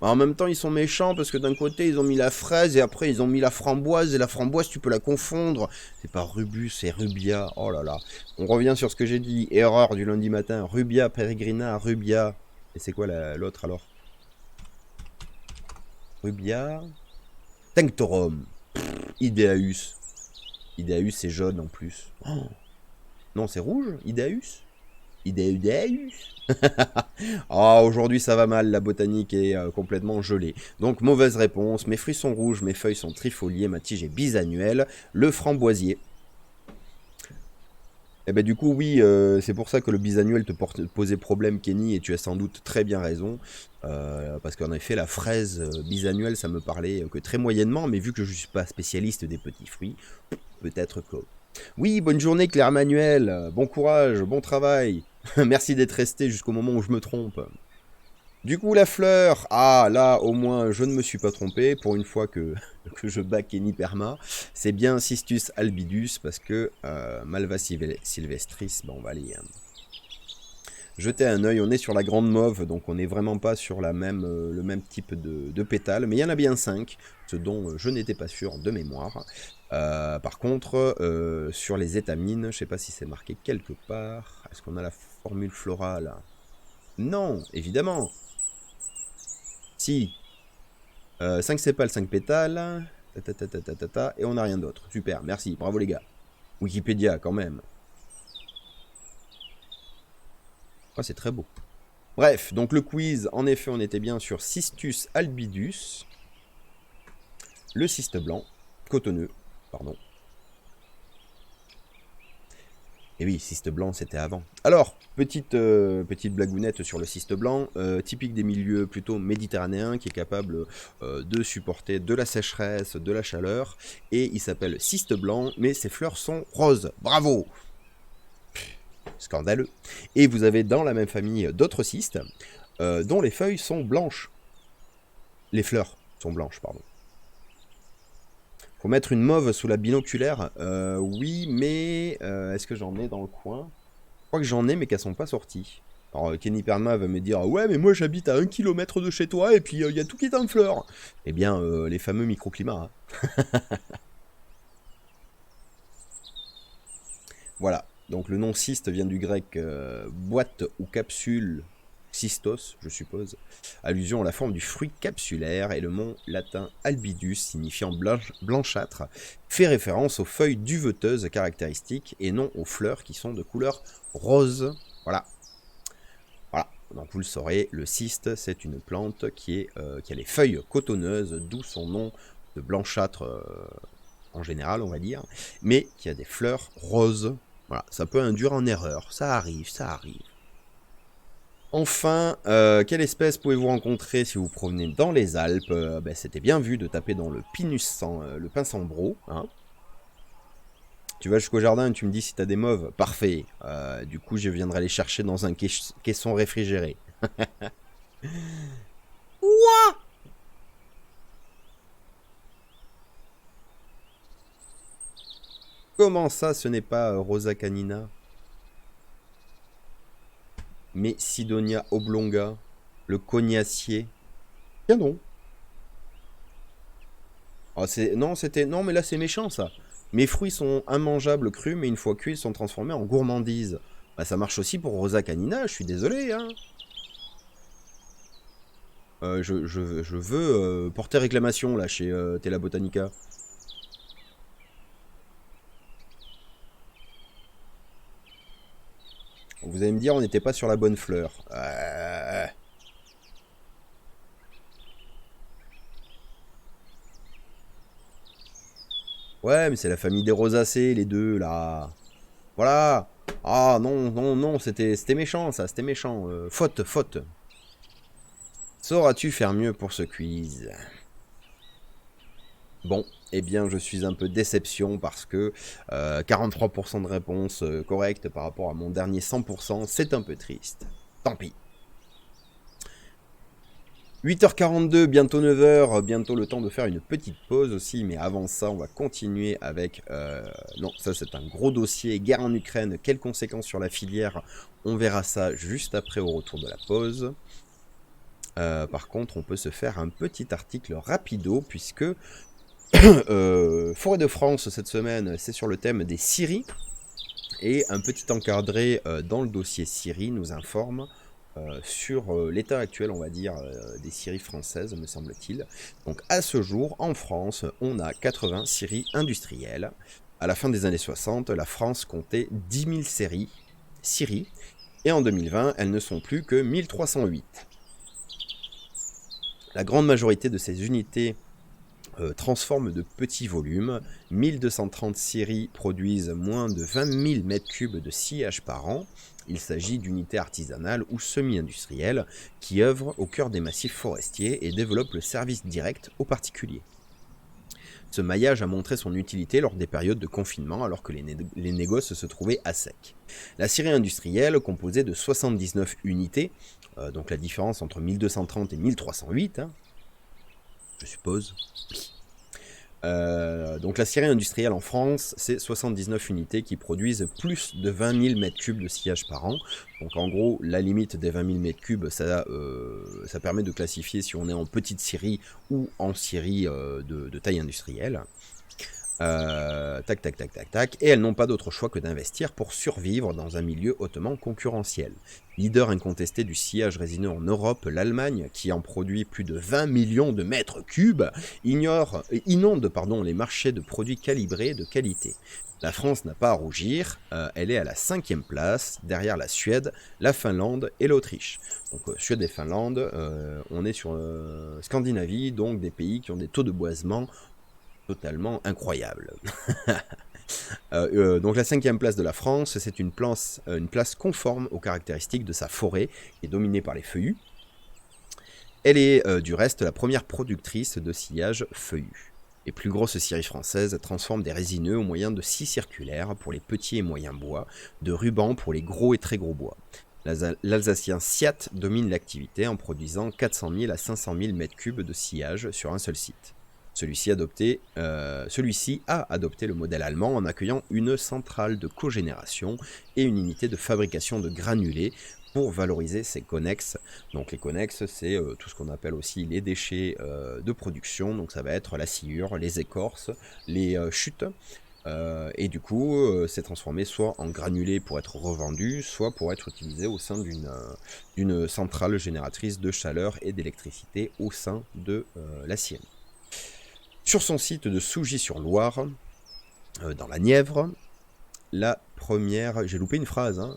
En même temps, ils sont méchants parce que d'un côté, ils ont mis la fraise et après, ils ont mis la framboise. Et la framboise, tu peux la confondre. C'est pas rubus, c'est rubia. Oh là là. On revient sur ce que j'ai dit. Erreur du lundi matin. Rubia peregrina, rubia. Et c'est quoi l'autre alors? Rubia. Tinctorum. Ideaeus. Ideaeus, c'est jaune en plus. Oh. Non, c'est rouge, Ideaeus. Ideaeus. Ah, aujourd'hui ça va mal, la botanique est complètement gelée. Donc mauvaise réponse, mes fruits sont rouges, mes feuilles sont trifoliées, ma tige est bisannuelle, le framboisier. Et ben du coup oui, c'est pour ça que le bisannuel te posait problème Kenny, et tu as sans doute très bien raison. Parce qu'en effet la fraise bisannuelle ça me parlait que très moyennement, mais vu que je ne suis pas spécialiste des petits fruits, peut-être que... Oui, bonne journée Claire Manuel, bon courage, bon travail. Merci d'être resté jusqu'au moment où je me trompe. Du coup, la fleur, ah là, au moins, je ne me suis pas trompé, pour une fois que, que je bats Kenny Perma, c'est bien Cistus albidus, parce que Malva sylvestris, on va aller jeter un œil, on est sur la grande mauve, donc on n'est vraiment pas sur le même type de pétales, mais il y en a bien 5, ce dont je n'étais pas sûr de mémoire. Par contre, sur les étamines, je ne sais pas si c'est marqué quelque part, est-ce qu'on a la formule florale? Non, évidemment. Si. 5 sépales, 5 pétales. Et on n'a rien d'autre. Super, merci, bravo les gars. Wikipédia, quand même. Oh, c'est très beau. Bref, donc le quiz, en effet, on était bien sur Cistus albidus. Le cyste blanc, cotonneux, pardon. Et oui, cyste blanc, c'était avant. Alors, petite blagounette sur le cyste blanc, typique des milieux plutôt méditerranéens, qui est capable de supporter de la sécheresse, de la chaleur, et il s'appelle cyste blanc, mais ses fleurs sont roses. Bravo! Scandaleux. Et vous avez dans la même famille d'autres cystes, dont les feuilles sont blanches. Les fleurs sont blanches, pardon. Faut mettre une mauve sous la binoculaire. Oui, mais est-ce que j'en ai dans le coin? Je crois que j'en ai, mais qu'elles sont pas sorties. Alors Kenny Perma va me dire « Ouais, mais moi j'habite à 1 km de chez toi et puis il y a tout qui est en fleurs. » Eh bien, les fameux microclimats. Hein. Voilà. Donc le nom cyste vient du grec boîte ou capsule, cystos, je suppose, allusion à la forme du fruit capsulaire, et le mot latin albidus, signifiant blanchâtre, fait référence aux feuilles duveteuses caractéristiques et non aux fleurs qui sont de couleur rose. Voilà. Voilà. Donc vous le saurez, le cyste, c'est une plante qui a les feuilles cotonneuses, d'où son nom de blanchâtre en général, on va dire, mais qui a des fleurs roses. Voilà, ça peut induire en erreur, ça arrive, ça arrive. Enfin, quelle espèce pouvez-vous rencontrer si vous provenez dans les Alpes? C'était bien vu de taper dans le le pinsambro. Hein. Tu vas jusqu'au jardin et tu me dis si t'as des mauves. Parfait. Du coup, je viendrai les chercher dans un caisson réfrigéré. Ouah! Comment ça, ce n'est pas Rosa canina? Mais Sidonia oblonga, le cognacier. Tiens donc. Oh, non, mais là c'est méchant ça. Mes fruits sont immangeables crus, mais une fois cuits, ils sont transformés en gourmandises. Bah, ça marche aussi pour Rosa canina, je suis désolé. Hein. Je veux porter réclamation là chez Tela Botanica. Vous allez me dire, on n'était pas sur la bonne fleur. Ouais, mais c'est la famille des rosacées, les deux, là. Voilà. Ah, non, non, non, c'était méchant, ça, c'était méchant. Faute, faute. Sauras-tu faire mieux pour ce quiz? Bon, eh bien, je suis un peu déception parce que 43% de réponses correctes par rapport à mon dernier 100%, c'est un peu triste. Tant pis. 8h42, bientôt 9h, bientôt le temps de faire une petite pause aussi, mais avant ça, on va continuer avec... non, ça c'est un gros dossier, guerre en Ukraine, quelles conséquences sur la filière? On verra ça juste après au retour de la pause. Par contre, on peut se faire un petit article rapido, puisque Forêt de France, cette semaine, c'est sur le thème des scieries. Et un petit encadré dans le dossier scieries nous informe sur l'état actuel, on va dire, des scieries françaises, me semble-t-il. Donc à ce jour, en France, on a 80 scieries industrielles. À la fin des années 60, la France comptait 10 000 scieries, et en 2020, elles ne sont plus que 1308. La grande majorité de ces unités transforment de petits volumes. 1230 scieries produisent moins de 20 000 m3 de sciage par an. Il s'agit d'unités artisanales ou semi-industrielles qui œuvrent au cœur des massifs forestiers et développent le service direct aux particuliers. Ce maillage a montré son utilité lors des périodes de confinement alors que les négoces se trouvaient à sec. La scierie industrielle, composée de 79 unités, donc la différence entre 1230 et 1308, je suppose. Donc la scierie industrielle en France, c'est 79 unités qui produisent plus de 20 000 m3 de sciage par an. Donc en gros, la limite des 20 000 m3, ça permet de classifier si on est en petite scierie ou en scierie de taille industrielle. Tac, tac, tac, tac, tac. Et elles n'ont pas d'autre choix que d'investir pour survivre dans un milieu hautement concurrentiel. Leader incontesté du sciage résineux en Europe, l'Allemagne, qui en produit plus de 20 millions de mètres cubes, inonde les marchés de produits calibrés de qualité. La France n'a pas à rougir, elle est à la 5e place, derrière la Suède, la Finlande et l'Autriche. Donc Suède et Finlande, on est sur Scandinavie, donc des pays qui ont des taux de boisement totalement incroyables. Donc la 5e place de la France, c'est une place conforme aux caractéristiques de sa forêt, qui est dominée par les feuillus. Elle est du reste la première productrice de sillage feuillu. Les plus grosses scieries françaises transforment des résineux au moyen de scies circulaires pour les petits et moyens bois, de rubans pour les gros et très gros bois. L'Alsacien Siat domine l'activité en produisant 400 000 à 500 000 m3 de sillage sur un seul site. Celui-ci a adopté le modèle allemand en accueillant une centrale de cogénération et une unité de fabrication de granulés pour valoriser ses connexes. Donc les connexes, c'est tout ce qu'on appelle aussi les déchets de production. Donc ça va être la sciure, les écorces, les chutes. Et du coup, c'est transformé soit en granulés pour être revendu, soit pour être utilisé au sein d'une centrale génératrice de chaleur et d'électricité au sein de la scierie. Sur son site de Sougy-sur-Loire, dans la Nièvre, la première... J'ai loupé une phrase, hein.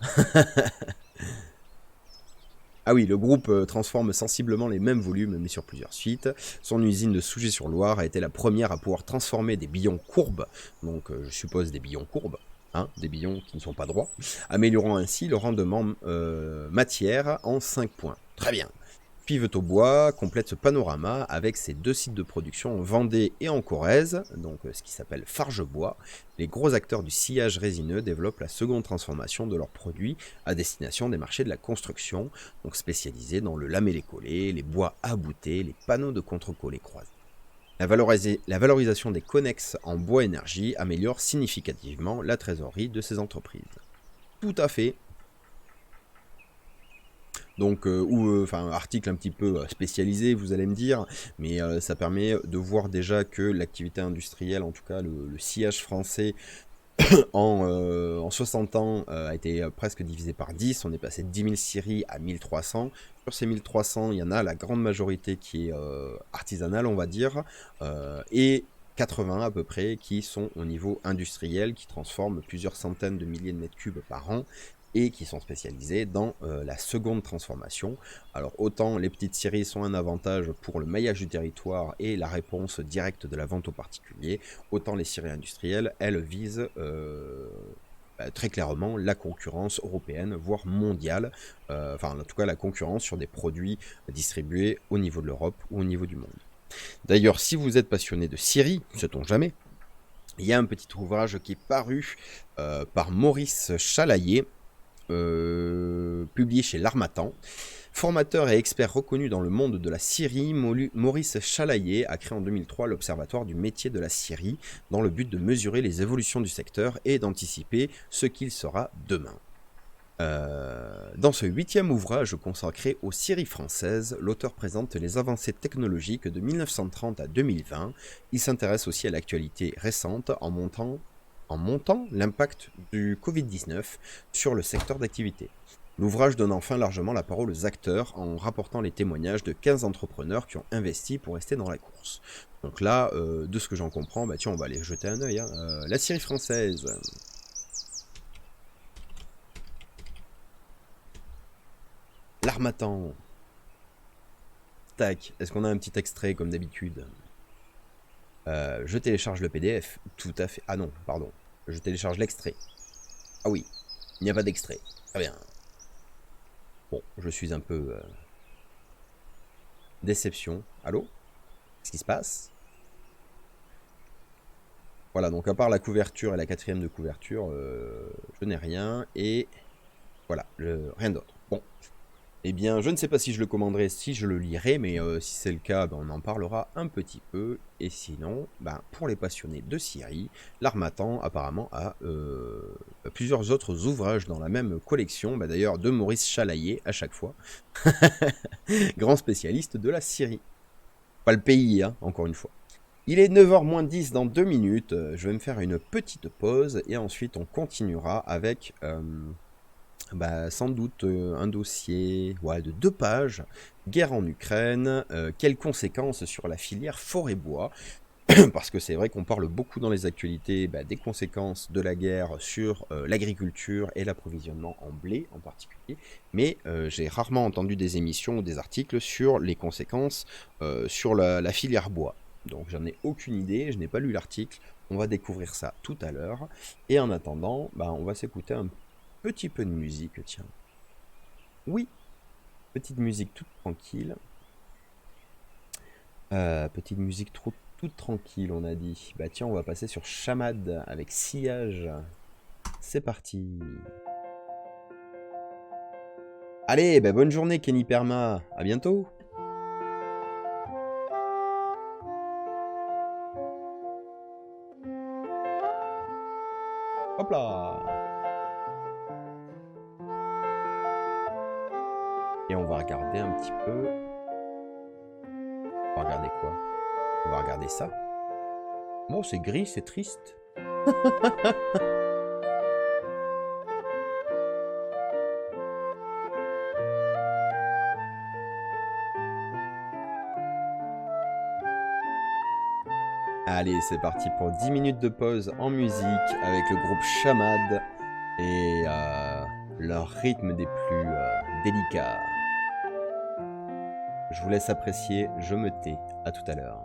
Ah oui, le groupe transforme sensiblement les mêmes volumes, mais sur plusieurs suites. Son usine de Sougy-sur-Loire a été la première à pouvoir transformer des billons courbes, donc je suppose des billons courbes, des billons qui ne sont pas droits, améliorant ainsi le rendement matière en 5 points. Très bien. Piveteau Bois complète ce panorama avec ses 2 sites de production en Vendée et en Corrèze, donc ce qui s'appelle Fargebois. Les gros acteurs du sillage résineux développent la seconde transformation de leurs produits à destination des marchés de la construction, donc spécialisés dans le lamellé-collé, les bois aboutés, les panneaux de contre-collés croisés. La valorisation des connexes en bois énergie améliore significativement la trésorerie de ces entreprises. Tout à fait. Donc, article un petit peu spécialisé, vous allez me dire, mais ça permet de voir déjà que l'activité industrielle, en tout cas le sillage français, en 60 ans a été presque divisé par 10. On est passé de 10 000 scieries à 1300. Sur ces 1300, il y en a la grande majorité qui est artisanale, on va dire, et 80 à peu près qui sont au niveau industriel, qui transforment plusieurs centaines de milliers de mètres cubes par an, et qui sont spécialisés dans la seconde transformation. Alors autant les petites scieries sont un avantage pour le maillage du territoire et la réponse directe de la vente aux particuliers, autant les scieries industrielles, elles visent très clairement la concurrence européenne, voire mondiale, en tout cas la concurrence sur des produits distribués au niveau de l'Europe ou au niveau du monde. D'ailleurs, si vous êtes passionné de Syrie, sait-on jamais, il y a un petit ouvrage qui est paru par Maurice Chalaillé, publié chez l'Harmattan. Formateur et expert reconnu dans le monde de la Syrie, Maurice Chalaillé a créé en 2003 l'Observatoire du métier de la Syrie dans le but de mesurer les évolutions du secteur et d'anticiper ce qu'il sera demain. Dans ce 8e ouvrage consacré aux Syries françaises, l'auteur présente les avancées technologiques de 1930 à 2020. Il s'intéresse aussi à l'actualité récente en montant l'impact du Covid-19 sur le secteur d'activité. L'ouvrage donne enfin largement la parole aux acteurs en rapportant les témoignages de 15 entrepreneurs qui ont investi pour rester dans la course. Donc là, de ce que j'en comprends, bah tiens, on va aller jeter un œil. La Syrie française. L'Harmattan. Tac, est-ce qu'on a un petit extrait comme d'habitude? Je télécharge le PDF. Tout à fait. Ah non, pardon. Je télécharge l'extrait. Ah oui, il n'y a pas d'extrait. Très bien. Bon, je suis un peu... Déception. Allô? Qu'est-ce qui se passe? Voilà, donc à part la couverture et la 4e de couverture, je n'ai rien. Et voilà, rien d'autre. Bon. Eh bien, je ne sais pas si je le commanderai, si je le lirai, mais si c'est le cas, ben, on en parlera un petit peu. Et sinon, ben, pour les passionnés de Syrie, l'Harmattan apparemment a plusieurs autres ouvrages dans la même collection, ben, d'ailleurs de Maurice Chalaillé à chaque fois, grand spécialiste de la Syrie. Pas le pays, hein, encore une fois. Il est 9h moins 10 dans 2 minutes, je vais me faire une petite pause et ensuite on continuera avec... sans doute un dossier de 2 pages, guerre en Ukraine, quelles conséquences sur la filière forêt-bois, parce que c'est vrai qu'on parle beaucoup dans les actualités des conséquences de la guerre sur l'agriculture et l'approvisionnement en blé en particulier, mais j'ai rarement entendu des émissions ou des articles sur les conséquences sur la filière bois. Donc j'en ai aucune idée, je n'ai pas lu l'article, on va découvrir ça tout à l'heure, et en attendant, on va s'écouter un petit peu de musique, tiens. Oui, petite musique toute tranquille. Petite musique toute tranquille, on a dit. Bah tiens, on va passer sur Chamad avec Sillage. C'est parti. Allez, bonne journée Kenny Perma. À bientôt. Hop là. Et on va regarder un petit peu. On va regarder quoi? On va regarder ça. Bon, c'est gris, c'est triste. Allez, c'est parti pour 10 minutes de pause en musique avec le groupe Chamad et leur rythme des plus délicats. Je vous laisse apprécier, je me tais. À tout à l'heure.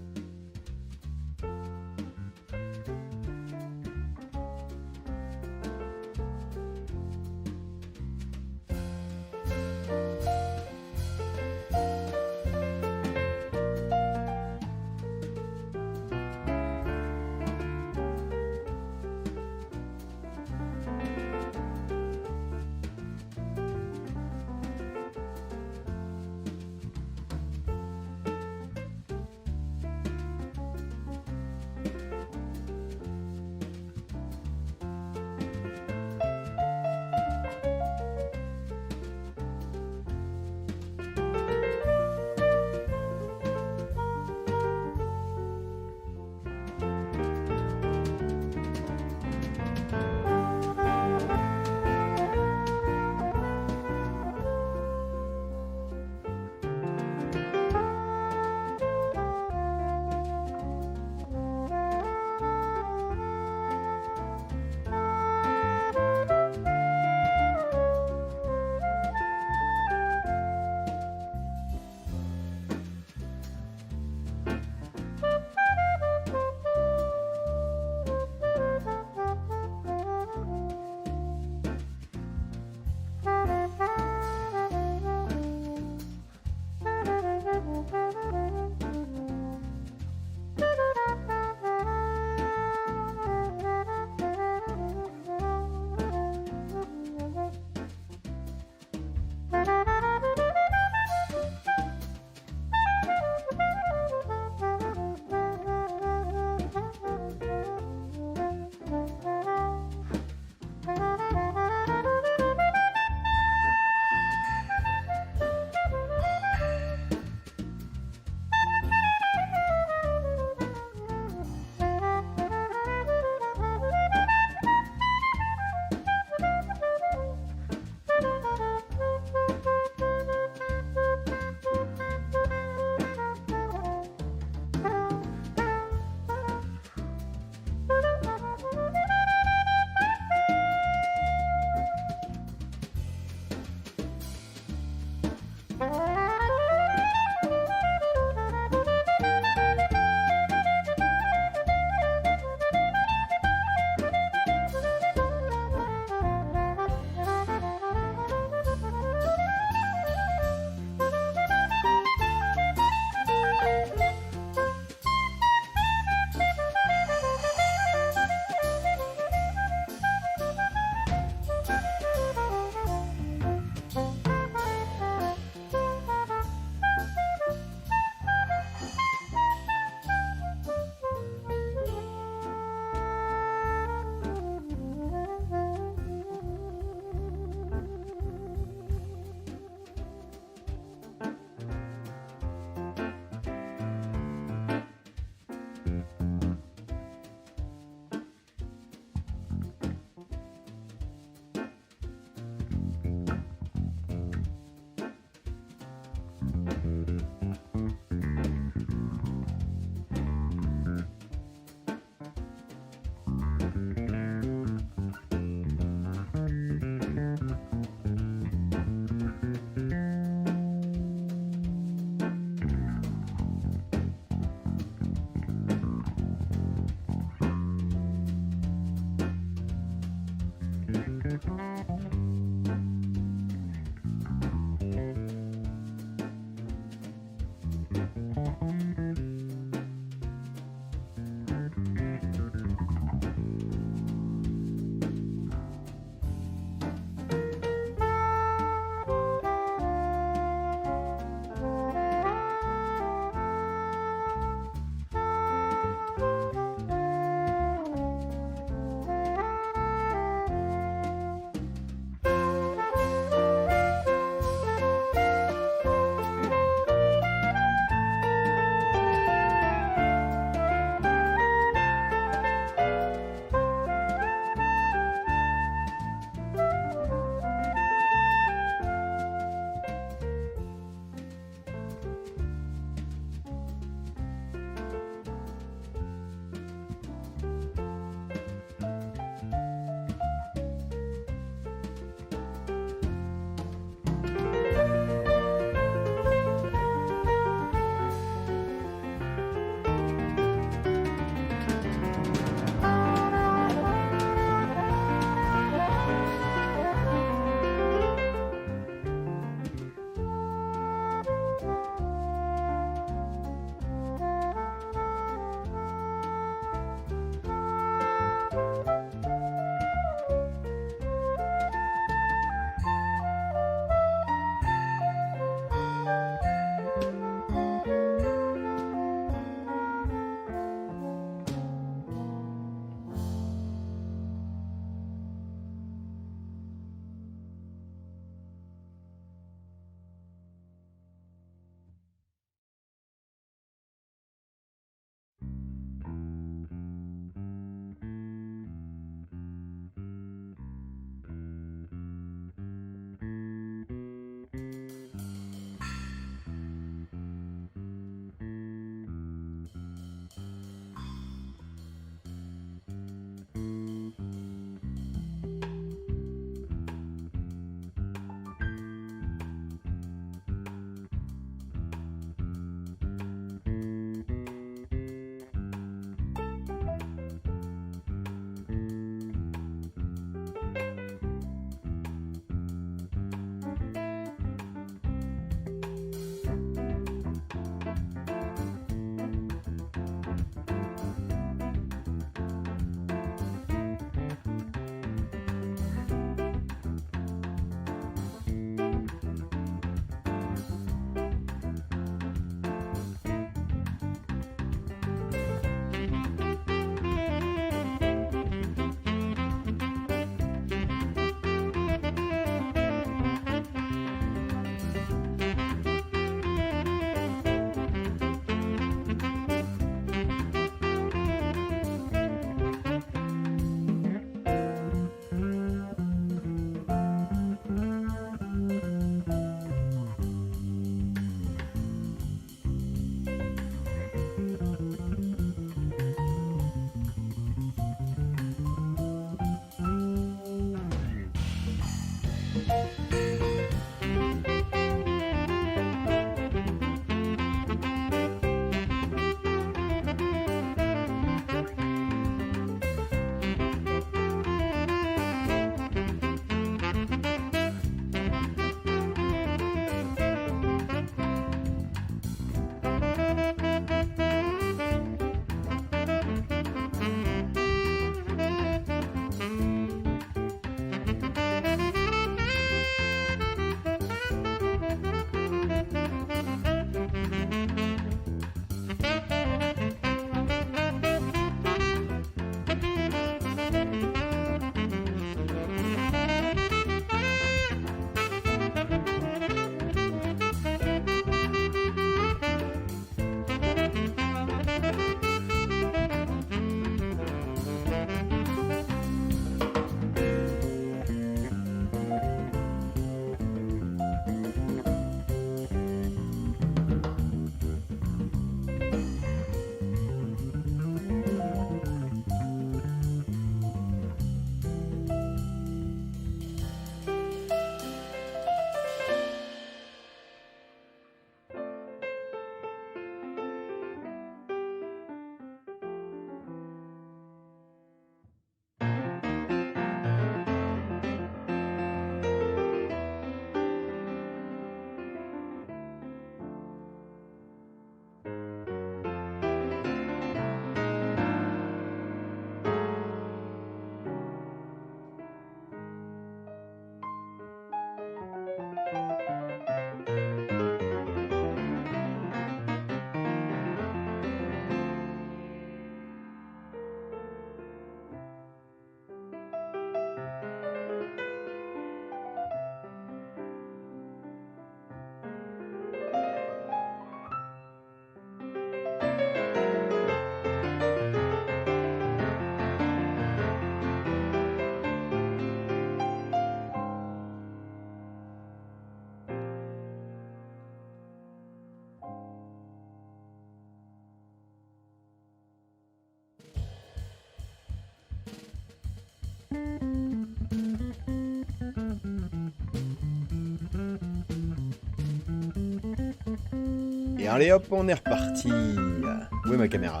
Allez hop, on est reparti. Où est ma caméra?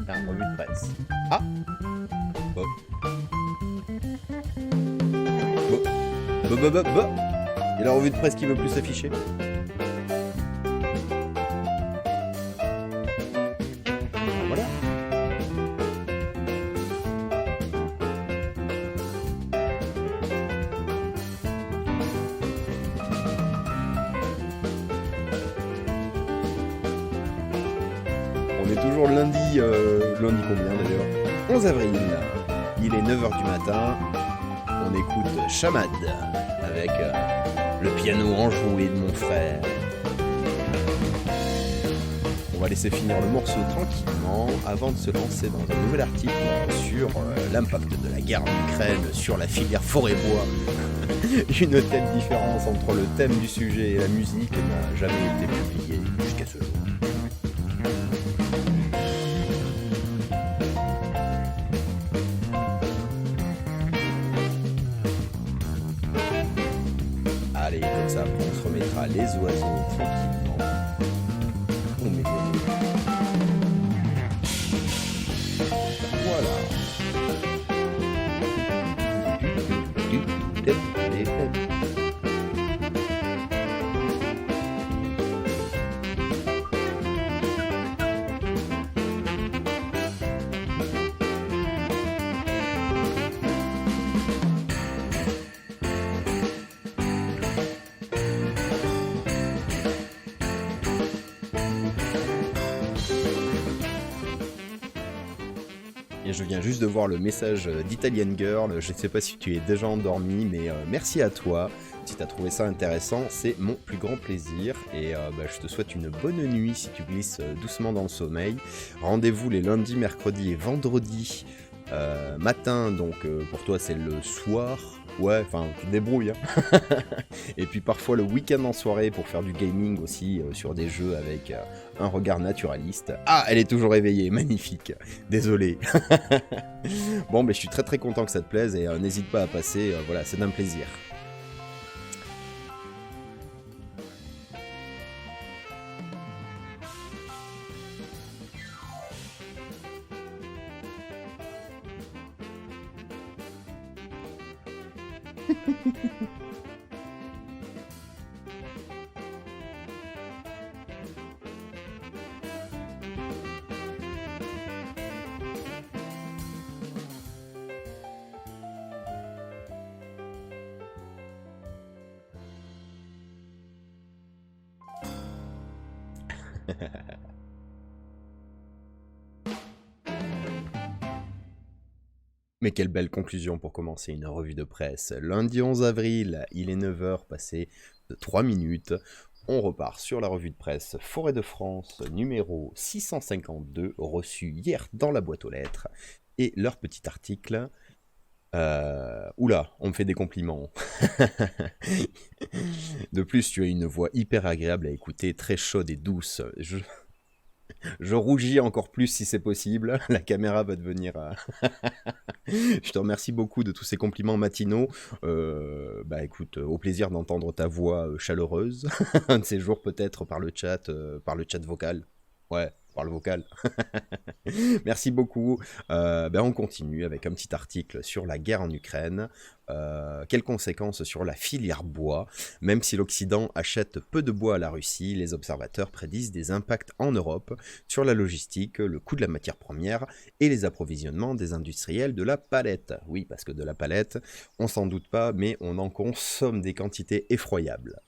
Ah, revue de presse. Ah Bon. Bon. Il y a la revue de presse qui veut plus s'afficher. Voilà. On est toujours lundi, lundi combien d'ailleurs? 11 avril. Il est 9h du matin. On écoute Chamad avec le piano enjoué de mon frère. On va laisser finir le morceau tranquillement avant de se lancer dans un nouvel article sur l'impact de la guerre en Ukraine sur la filière forêt-bois. Une telle différence entre le thème du sujet et la musique n'a jamais été publiée jusqu'à ce jour. Allez, comme ça, on se remettra les oiseaux tranquillement. On met voilà. Et je viens juste de voir le message d'Italian Girl. Je ne sais pas si tu es déjà endormi, mais merci à toi. Si tu as trouvé ça intéressant, c'est mon plus grand plaisir. Et je te souhaite une bonne nuit si tu glisses doucement dans le sommeil. Rendez-vous les lundis, mercredis et vendredis matin. Donc pour toi, c'est le soir. Ouais, enfin, tu te débrouilles. Hein. Et puis parfois le week-end en soirée pour faire du gaming aussi sur des jeux avec un regard naturaliste. Ah, elle est toujours éveillée, magnifique. Désolé. Bon, mais je suis très très content que ça te plaise et n'hésite pas à passer, voilà, c'est un plaisir. Mais quelle belle conclusion pour commencer une revue de presse. Lundi 11 avril, il est 9h, passé de 3 minutes. On repart sur la revue de presse Forêt de France, numéro 652, reçu hier dans la boîte aux lettres. Et leur petit article... Oula, on me fait des compliments. De plus, tu as une voix hyper agréable à écouter, très chaude et douce. Je rougis encore plus si c'est possible. La caméra va devenir... Je te remercie beaucoup de tous ces compliments matinaux. Écoute, au plaisir d'entendre ta voix chaleureuse. Un de ces jours peut-être par le chat vocal. Ouais, par le vocal. Merci beaucoup. On continue avec un petit article sur la guerre en Ukraine. Quelles conséquences sur la filière bois? Même si l'Occident achète peu de bois à la Russie, les observateurs prédisent des impacts en Europe sur la logistique, le coût de la matière première et les approvisionnements des industriels de la palette. Oui, parce que de la palette, on s'en doute pas, mais on en consomme des quantités effroyables.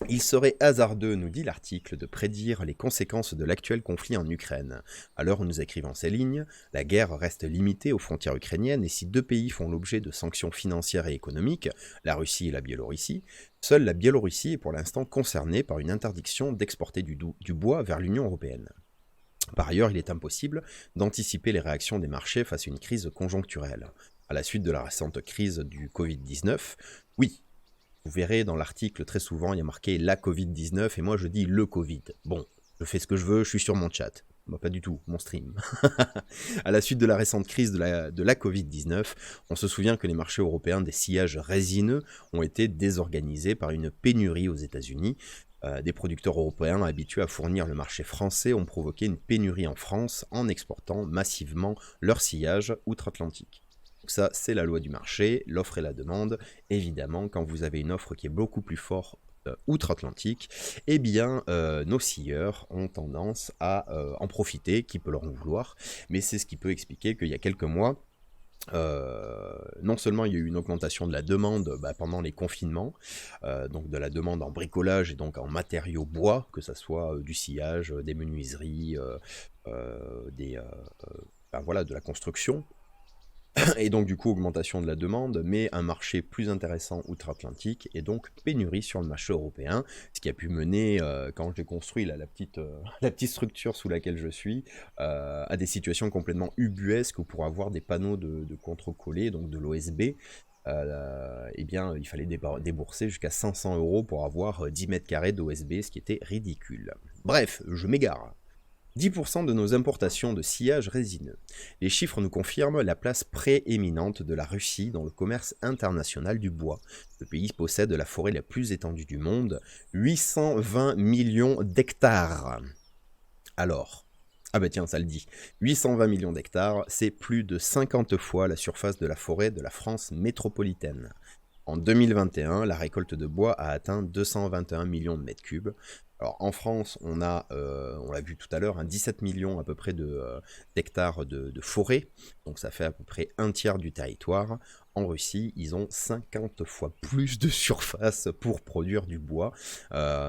Il serait hasardeux, nous dit l'article, de prédire les conséquences de l'actuel conflit en Ukraine. À l'heure où nous écrivons ces lignes, la guerre reste limitée aux frontières ukrainiennes et si deux pays font l'objet de sanctions financières et économiques, la Russie et la Biélorussie, seule la Biélorussie est pour l'instant concernée par une interdiction d'exporter du bois vers l'Union européenne. Par ailleurs, il est impossible d'anticiper les réactions des marchés face à une crise conjoncturelle. À la suite de la récente crise du Covid-19, oui, vous verrez dans l'article très souvent, il y a marqué la Covid-19 et moi je dis le Covid. Bon, je fais ce que je veux, je suis sur mon chat. Bah, pas du tout, mon stream. À la suite de la récente crise de la Covid-19, on se souvient que les marchés européens des sillages résineux ont été désorganisés par une pénurie aux États-Unis. Des producteurs européens habitués à fournir le marché français ont provoqué une pénurie en France en exportant massivement leur sillage outre-Atlantique. Donc ça, c'est la loi du marché, l'offre et la demande. Évidemment, quand vous avez une offre qui est beaucoup plus forte outre-Atlantique, eh bien, nos scieurs ont tendance à en profiter, qui peut leur en vouloir, mais c'est ce qui peut expliquer qu'il y a quelques mois, non seulement il y a eu une augmentation de la demande pendant les confinements, donc de la demande en bricolage et donc en matériaux bois, que ce soit du sillage, des menuiseries, voilà, de la construction. Et donc du coup augmentation de la demande, mais un marché plus intéressant outre-Atlantique et donc pénurie sur le marché européen, ce qui a pu mener, quand j'ai construit là, la petite structure sous laquelle je suis, à des situations complètement ubuesques où pour avoir des panneaux de contre-collés, donc de l'OSB, eh bien il fallait débourser jusqu'à 500 € pour avoir 10 mètres carrés d'OSB, ce qui était ridicule. Bref, je m'égare. 10% de nos importations de sillage résineux. Les chiffres nous confirment la place prééminente de la Russie dans le commerce international du bois. Le pays possède la forêt la plus étendue du monde, 820 millions d'hectares. Alors, ah bah tiens, ça le dit, 820 millions d'hectares, c'est plus de 50 fois la surface de la forêt de la France métropolitaine. En 2021, la récolte de bois a atteint 221 millions de mètres cubes. Alors en France, on l'a vu tout à l'heure, 17 millions à peu près d'hectares de forêt, donc ça fait à peu près un tiers du territoire. En Russie, ils ont 50 fois plus de surface pour produire du bois,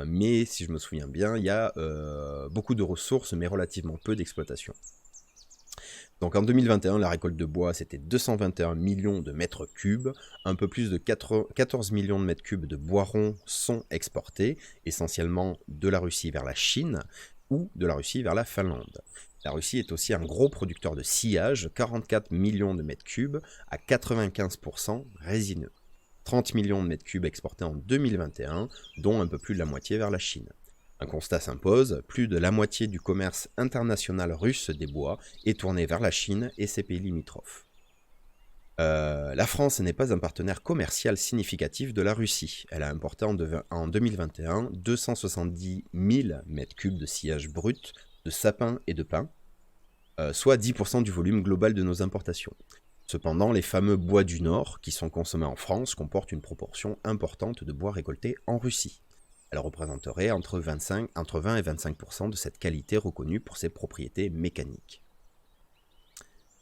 mais si je me souviens bien, il y a beaucoup de ressources, mais relativement peu d'exploitation. Donc en 2021, la récolte de bois, c'était 221 millions de mètres cubes. Un peu plus de 14 millions de mètres cubes de bois rond sont exportés, essentiellement de la Russie vers la Chine ou de la Russie vers la Finlande. La Russie est aussi un gros producteur de sillage, 44 millions de mètres cubes à 95% résineux. 30 millions de mètres cubes exportés en 2021, dont un peu plus de la moitié vers la Chine. Un constat s'impose, plus de la moitié du commerce international russe des bois est tourné vers la Chine et ses pays limitrophes. La France n'est pas un partenaire commercial significatif de la Russie. Elle a importé en 2021 270 000 m3 de sillage brut, de sapin et de pin, soit 10% du volume global de nos importations. Cependant, les fameux bois du Nord, qui sont consommés en France, comportent une proportion importante de bois récoltés en Russie. Elle représenterait entre 20 et 25% de cette qualité reconnue pour ses propriétés mécaniques.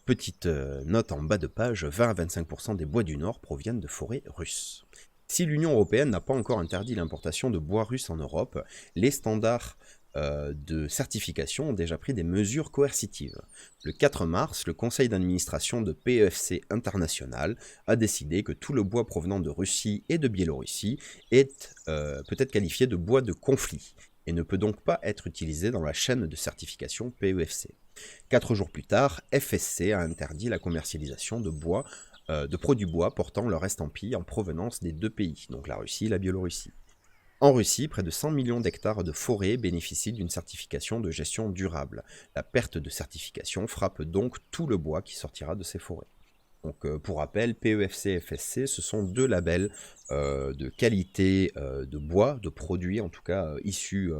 Petite note en bas de page, 20 à 25% des bois du Nord proviennent de forêts russes. Si l'Union européenne n'a pas encore interdit l'importation de bois russe en Europe, les standards de certification ont déjà pris des mesures coercitives. Le 4 mars, le conseil d'administration de PEFC International a décidé que tout le bois provenant de Russie et de Biélorussie peut être qualifié de bois de conflit et ne peut donc pas être utilisé dans la chaîne de certification PEFC. 4 jours plus tard, FSC a interdit la commercialisation de produits bois portant leur estampille en provenance des deux pays, donc la Russie et la Biélorussie. En Russie, près de 100 millions d'hectares de forêts bénéficient d'une certification de gestion durable. La perte de certification frappe donc tout le bois qui sortira de ces forêts. Donc, pour rappel, PEFC et FSC, ce sont deux labels de qualité de bois, de produits en tout cas issus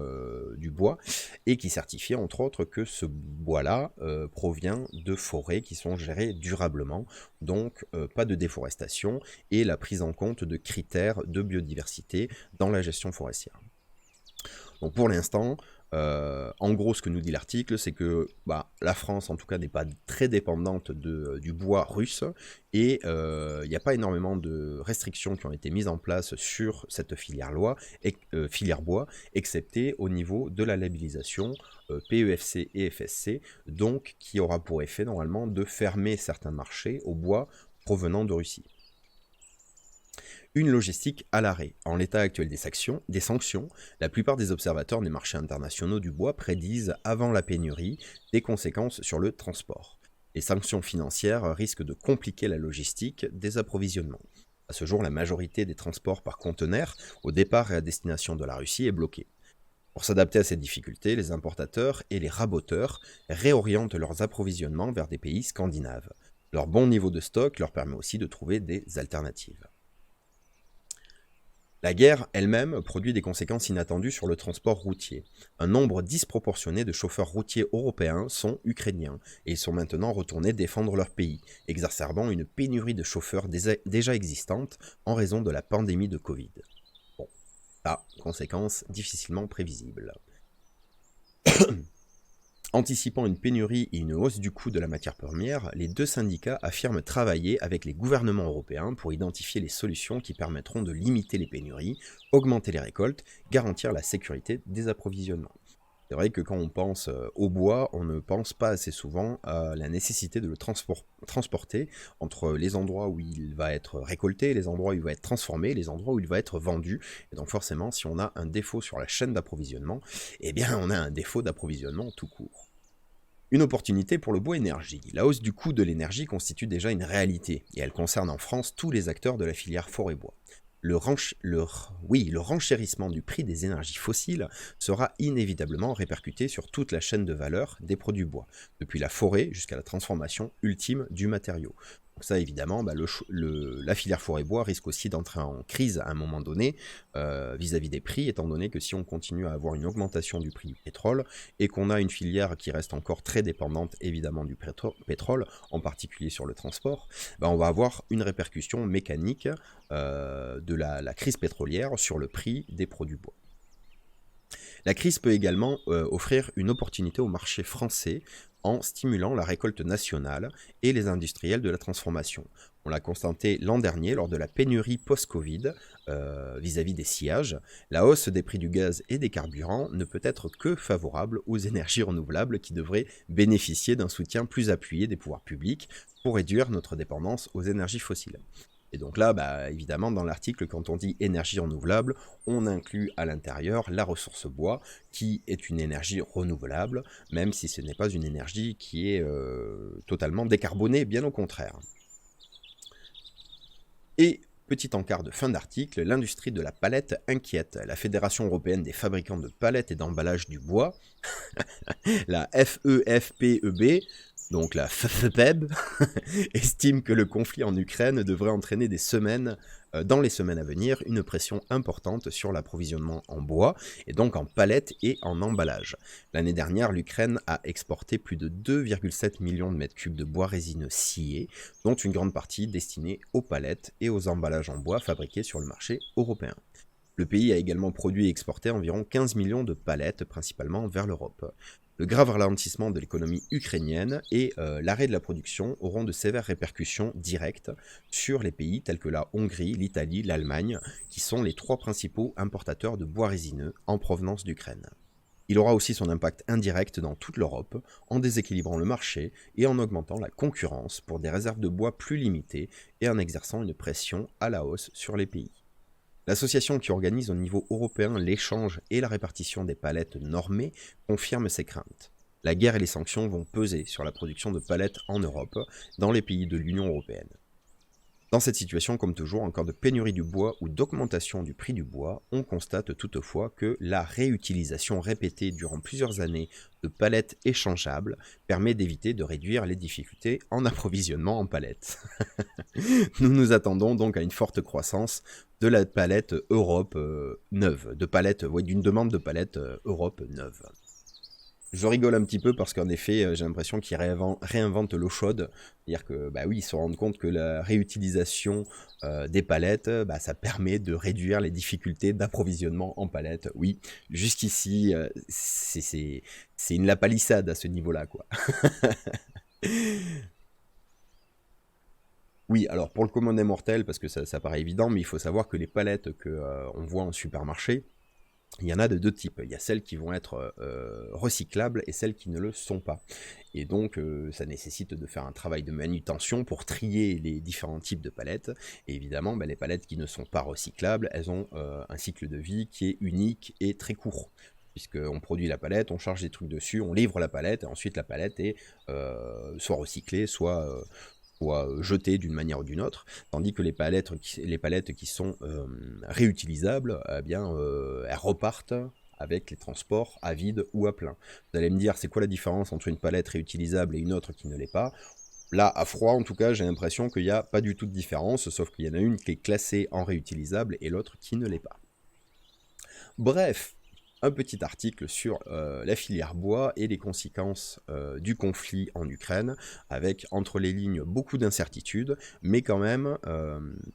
du bois, et qui certifient entre autres que ce bois-là provient de forêts qui sont gérées durablement, donc pas de déforestation et la prise en compte de critères de biodiversité dans la gestion forestière. Donc pour l'instant, en gros, ce que nous dit l'article, c'est que la France, en tout cas, n'est pas très dépendante du bois russe et il n'y a pas énormément de restrictions qui ont été mises en place sur cette filière bois, excepté au niveau de la labellisation PEFC et FSC, donc qui aura pour effet normalement de fermer certains marchés au bois provenant de Russie. Une logistique à l'arrêt. En l'état actuel des sanctions, la plupart des observateurs des marchés internationaux du bois prédisent, avant la pénurie, des conséquences sur le transport. Les sanctions financières risquent de compliquer la logistique des approvisionnements. À ce jour, la majorité des transports par conteneurs au départ et à destination de la Russie est bloquée. Pour s'adapter à ces difficultés, les importateurs et les raboteurs réorientent leurs approvisionnements vers des pays scandinaves. Leur bon niveau de stock leur permet aussi de trouver des alternatives. La guerre elle-même produit des conséquences inattendues sur le transport routier. Un nombre disproportionné de chauffeurs routiers européens sont ukrainiens et ils sont maintenant retournés défendre leur pays, exacerbant une pénurie de chauffeurs déjà existante en raison de la pandémie de Covid. Bon, là, conséquences difficilement prévisibles. Anticipant une pénurie et une hausse du coût de la matière première, les deux syndicats affirment travailler avec les gouvernements européens pour identifier les solutions qui permettront de limiter les pénuries, augmenter les récoltes, garantir la sécurité des approvisionnements. C'est vrai que quand on pense au bois, on ne pense pas assez souvent à la nécessité de le transporter entre les endroits où il va être récolté, les endroits où il va être transformé, les endroits où il va être vendu. Et donc forcément, si on a un défaut sur la chaîne d'approvisionnement, eh bien on a un défaut d'approvisionnement tout court. Une opportunité pour le bois énergie. La hausse du coût de l'énergie constitue déjà une réalité, et elle concerne en France tous les acteurs de la filière forêt-bois. Le renchérissement du prix des énergies fossiles sera inévitablement répercuté sur toute la chaîne de valeur des produits bois, depuis la forêt jusqu'à la transformation ultime du matériau. Donc ça, évidemment, la filière forêt-bois risque aussi d'entrer en crise à un moment donné vis-à-vis des prix, étant donné que si on continue à avoir une augmentation du prix du pétrole et qu'on a une filière qui reste encore très dépendante évidemment du pétrole, en particulier sur le transport, on va avoir une répercussion mécanique de la crise pétrolière sur le prix des produits bois. La crise peut également offrir une opportunité au marché français en stimulant la récolte nationale et les industriels de la transformation. On l'a constaté l'an dernier lors de la pénurie post-Covid vis-à-vis des sciages. La hausse des prix du gaz et des carburants ne peut être que favorable aux énergies renouvelables qui devraient bénéficier d'un soutien plus appuyé des pouvoirs publics pour réduire notre dépendance aux énergies fossiles. Et donc là, évidemment, dans l'article, quand on dit énergie renouvelable, on inclut à l'intérieur la ressource bois, qui est une énergie renouvelable, même si ce n'est pas une énergie qui est totalement décarbonée, bien au contraire. Et petit encart de fin d'article, l'industrie de la palette inquiète. La Fédération européenne des fabricants de palettes et d'emballage du bois, la FEFPEB, donc la FFPEB, estime que le conflit en Ukraine devrait entraîner dans les semaines à venir, une pression importante sur l'approvisionnement en bois, et donc en palettes et en emballage. L'année dernière, l'Ukraine a exporté plus de 2,7 millions de mètres cubes de bois résineux scié, dont une grande partie destinée aux palettes et aux emballages en bois fabriqués sur le marché européen. Le pays a également produit et exporté environ 15 millions de palettes, principalement vers l'Europe. Le grave ralentissement de l'économie ukrainienne et l'arrêt de la production auront de sévères répercussions directes sur les pays tels que la Hongrie, l'Italie, l'Allemagne, qui sont les trois principaux importateurs de bois résineux en provenance d'Ukraine. Il aura aussi son impact indirect dans toute l'Europe, en déséquilibrant le marché et en augmentant la concurrence pour des réserves de bois plus limitées et en exerçant une pression à la hausse sur les pays. L'association qui organise au niveau européen l'échange et la répartition des palettes normées confirme ces craintes. La guerre et les sanctions vont peser sur la production de palettes en Europe, dans les pays de l'Union européenne. Dans cette situation, comme toujours, en cas de pénurie du bois ou d'augmentation du prix du bois, on constate toutefois que la réutilisation répétée durant plusieurs années de palettes échangeables permet d'éviter de réduire les difficultés en approvisionnement en palettes. Nous nous attendons donc à une forte croissance de la palette Europe neuve, d'une demande de palettes Europe neuve. Je rigole un petit peu parce qu'en effet, j'ai l'impression qu'ils réinventent l'eau chaude. C'est-à-dire que, ils se rendent compte que la réutilisation des palettes, ça permet de réduire les difficultés d'approvisionnement en palettes. Oui, jusqu'ici, c'est une lapalissade à ce niveau-là, quoi. Oui, alors pour le commun des mortels, parce que ça paraît évident, mais il faut savoir que les palettes qu'on voit en supermarché, il y en a de deux types. Il y a celles qui vont être recyclables et celles qui ne le sont pas. Et donc, ça nécessite de faire un travail de manutention pour trier les différents types de palettes. Et évidemment, les palettes qui ne sont pas recyclables, elles ont un cycle de vie qui est unique et très court. Puisqu'on produit la palette, on charge des trucs dessus, on livre la palette, et ensuite la palette est soit recyclée, soit jetées d'une manière ou d'une autre, tandis que les palettes qui sont réutilisables, elles repartent avec les transports à vide ou à plein. Vous allez me dire, c'est quoi la différence entre une palette réutilisable et une autre qui ne l'est pas ? Là, à froid, en tout cas, j'ai l'impression qu'il n'y a pas du tout de différence, sauf qu'il y en a une qui est classée en réutilisable et l'autre qui ne l'est pas. Bref, un petit article sur la filière bois et les conséquences du conflit en Ukraine, avec entre les lignes beaucoup d'incertitudes, mais quand même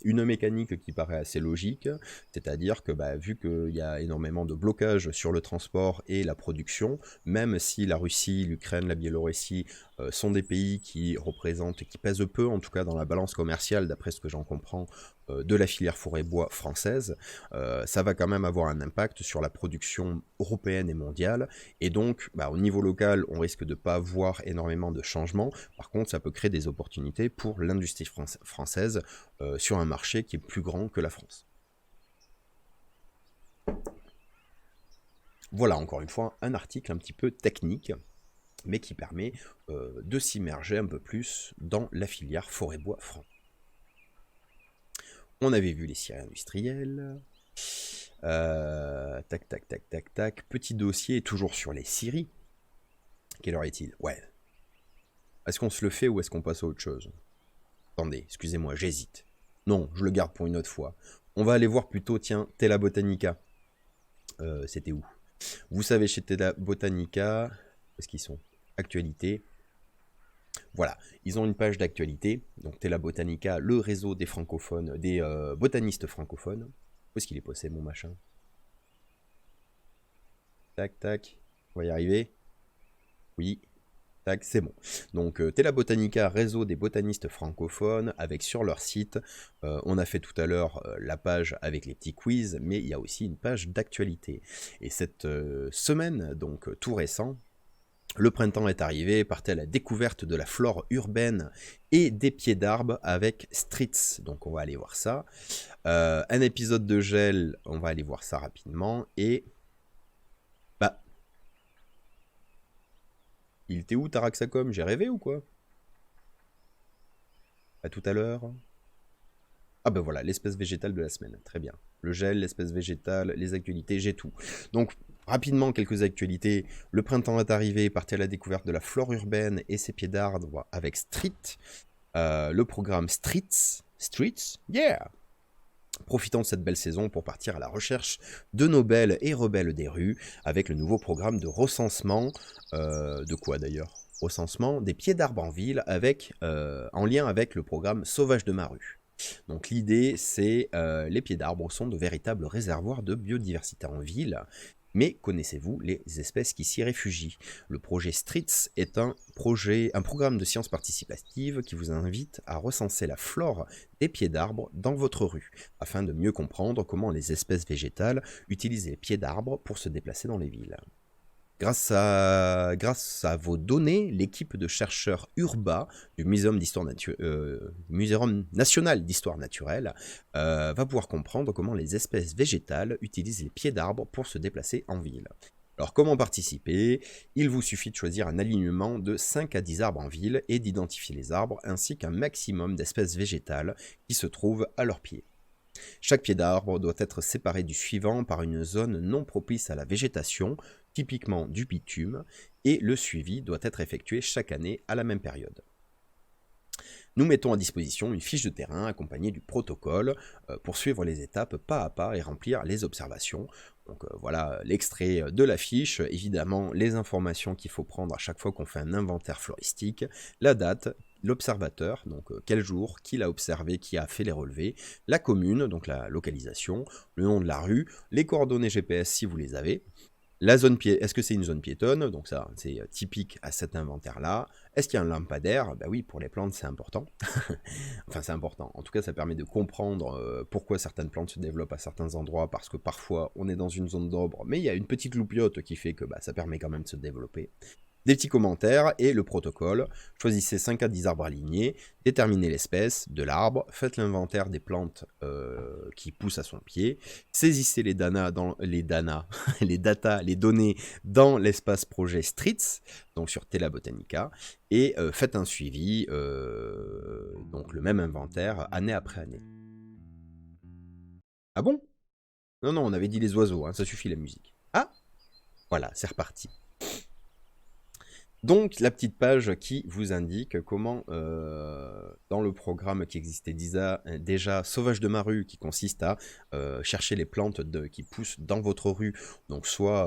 une mécanique qui paraît assez logique, c'est-à-dire que bah, vu qu'il y a énormément de blocages sur le transport et la production, même si la Russie, l'Ukraine, la Biélorussie sont des pays qui représentent, qui pèsent peu en tout cas dans la balance commerciale, d'après ce que j'en comprends, de la filière forêt-bois française, ça va quand même avoir un impact sur la production européenne et mondiale, et donc bah, au niveau local, on risque de ne pas voir énormément de changements. Par contre, ça peut créer des opportunités pour l'industrie française sur un marché qui est plus grand que la France. Voilà, encore une fois, un article un petit peu technique, mais qui permet de s'immerger un peu plus dans la filière forêt-bois franc. On avait vu les scieries industrielles. Tac, tac, tac, tac, tac. Petit dossier, toujours sur les scieries. Quelle heure est-il? Ouais. Est-ce qu'on se le fait ou est-ce qu'on passe à autre chose? Attendez, excusez-moi, j'hésite. Non, je le garde pour une autre fois. On va aller voir plutôt, tiens, Tela Botanica. C'était où? Vous savez, chez Tela Botanica, où est-ce qu'ils sont? Actualité. Voilà, ils ont une page d'actualité. Donc Tela Botanica, le réseau des francophones, des botanistes francophones. Où est-ce qu'il est posé, mon machin? Tac, tac. On va y arriver. Oui. Tac, c'est bon. Donc Tela Botanica, réseau des botanistes francophones, avec sur leur site, on a fait tout à l'heure la page avec les petits quiz, mais il y a aussi une page d'actualité. Et cette semaine, donc tout récent, le printemps est arrivé, partez à la découverte de la flore urbaine et des pieds d'arbres avec Streets. Donc on va aller voir ça. Un épisode de gel, on va aller voir ça rapidement. Et bah, il était où Taraxacom? J'ai rêvé ou quoi? À tout à l'heure. Ah ben voilà, l'espèce végétale de la semaine, très bien. Le gel, l'espèce végétale, les actualités, j'ai tout. Donc, rapidement, quelques actualités. Le printemps est arrivé, partez à la découverte de la flore urbaine et ses pieds d'arbres avec Street. Le programme Streets, yeah! Profitant de cette belle saison pour partir à la recherche de nos belles et rebelles des rues, avec le nouveau programme de recensement, de quoi d'ailleurs? Recensement des pieds d'arbres en ville, avec, en lien avec le programme Sauvage de ma rue. Donc l'idée, c'est les pieds d'arbres sont de véritables réservoirs de biodiversité en ville. Mais connaissez-vous les espèces qui s'y réfugient? Le projet Streets est un programme de sciences participatives qui vous invite à recenser la flore des pieds d'arbres dans votre rue, afin de mieux comprendre comment les espèces végétales utilisent les pieds d'arbres pour se déplacer dans les villes. Grâce à vos données, l'équipe de chercheurs URBA du Muséum national d'histoire naturelle va pouvoir comprendre comment les espèces végétales utilisent les pieds d'arbres pour se déplacer en ville. Alors comment participer? Il vous suffit de choisir un alignement de 5 à 10 arbres en ville et d'identifier les arbres ainsi qu'un maximum d'espèces végétales qui se trouvent à leurs pieds. Chaque pied d'arbre doit être séparé du suivant par une zone non propice à la végétation, typiquement du bitume, et le suivi doit être effectué chaque année à la même période. Nous mettons à disposition une fiche de terrain accompagnée du protocole pour suivre les étapes pas à pas et remplir les observations. Donc voilà l'extrait de la fiche, évidemment les informations qu'il faut prendre à chaque fois qu'on fait un inventaire floristique, la date, l'observateur, donc quel jour, qui l'a observé, qui a fait les relevés, la commune, donc la localisation, le nom de la rue, les coordonnées GPS si vous les avez, la zone est-ce que c'est une zone piétonne? Donc ça, c'est typique à cet inventaire-là. Est-ce qu'il y a un lampadaire? Bah oui, pour les plantes, c'est important. Enfin, c'est important. En tout cas, ça permet de comprendre pourquoi certaines plantes se développent à certains endroits, parce que parfois, on est dans une zone d'ombre, mais il y a une petite loupiote qui fait que bah, ça permet quand même de se développer. Des petits commentaires et le protocole. Choisissez 5 à 10 arbres alignés, déterminez l'espèce de l'arbre, faites l'inventaire des plantes qui poussent à son pied, saisissez les les data, les données dans l'espace projet Streets, donc sur Tela Botanica, et faites un suivi, donc le même inventaire année après année. Ah bon? Non, non, on avait dit les oiseaux, hein, ça suffit la musique. Ah, voilà, c'est reparti. Donc, la petite page qui vous indique comment, dans le programme qui existait déjà, Sauvage de ma rue, qui consiste à chercher les plantes qui poussent dans votre rue, donc soit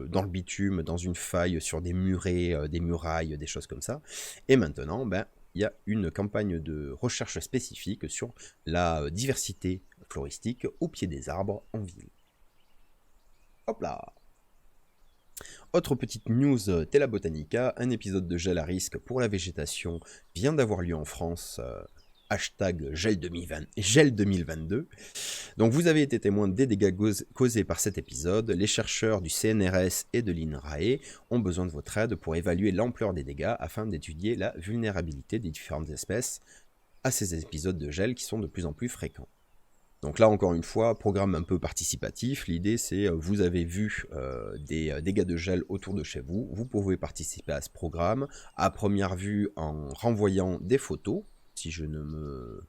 dans le bitume, dans une faille, sur des murets, des murailles, des choses comme ça. Et maintenant, ben, il y a une campagne de recherche spécifique sur la diversité floristique au pied des arbres en ville. Hop là! Autre petite news Tela Botanica, un épisode de gel à risque pour la végétation vient d'avoir lieu en France, hashtag gel 2022. Donc vous avez été témoin des dégâts causés par cet épisode. Les chercheurs du CNRS et de l'INRAE ont besoin de votre aide pour évaluer l'ampleur des dégâts afin d'étudier la vulnérabilité des différentes espèces à ces épisodes de gel qui sont de plus en plus fréquents. Donc là, encore une fois, programme un peu participatif. L'idée, c'est, vous avez vu des dégâts de gel autour de chez vous. Vous pouvez participer à ce programme, à première vue, en renvoyant des photos. Si je ne me...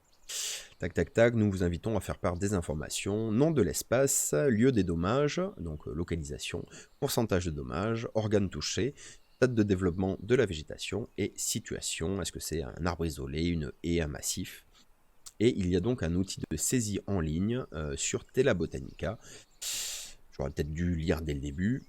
Tac, tac, tac, nous vous invitons à faire part des informations, nom de l'espace, lieu des dommages, donc localisation, pourcentage de dommages, organes touchés, stade de développement de la végétation et situation. Est-ce que c'est un arbre isolé, une haie, un massif ? Et il y a donc un outil de saisie en ligne sur Tela Botanica. J'aurais peut-être dû lire dès le début.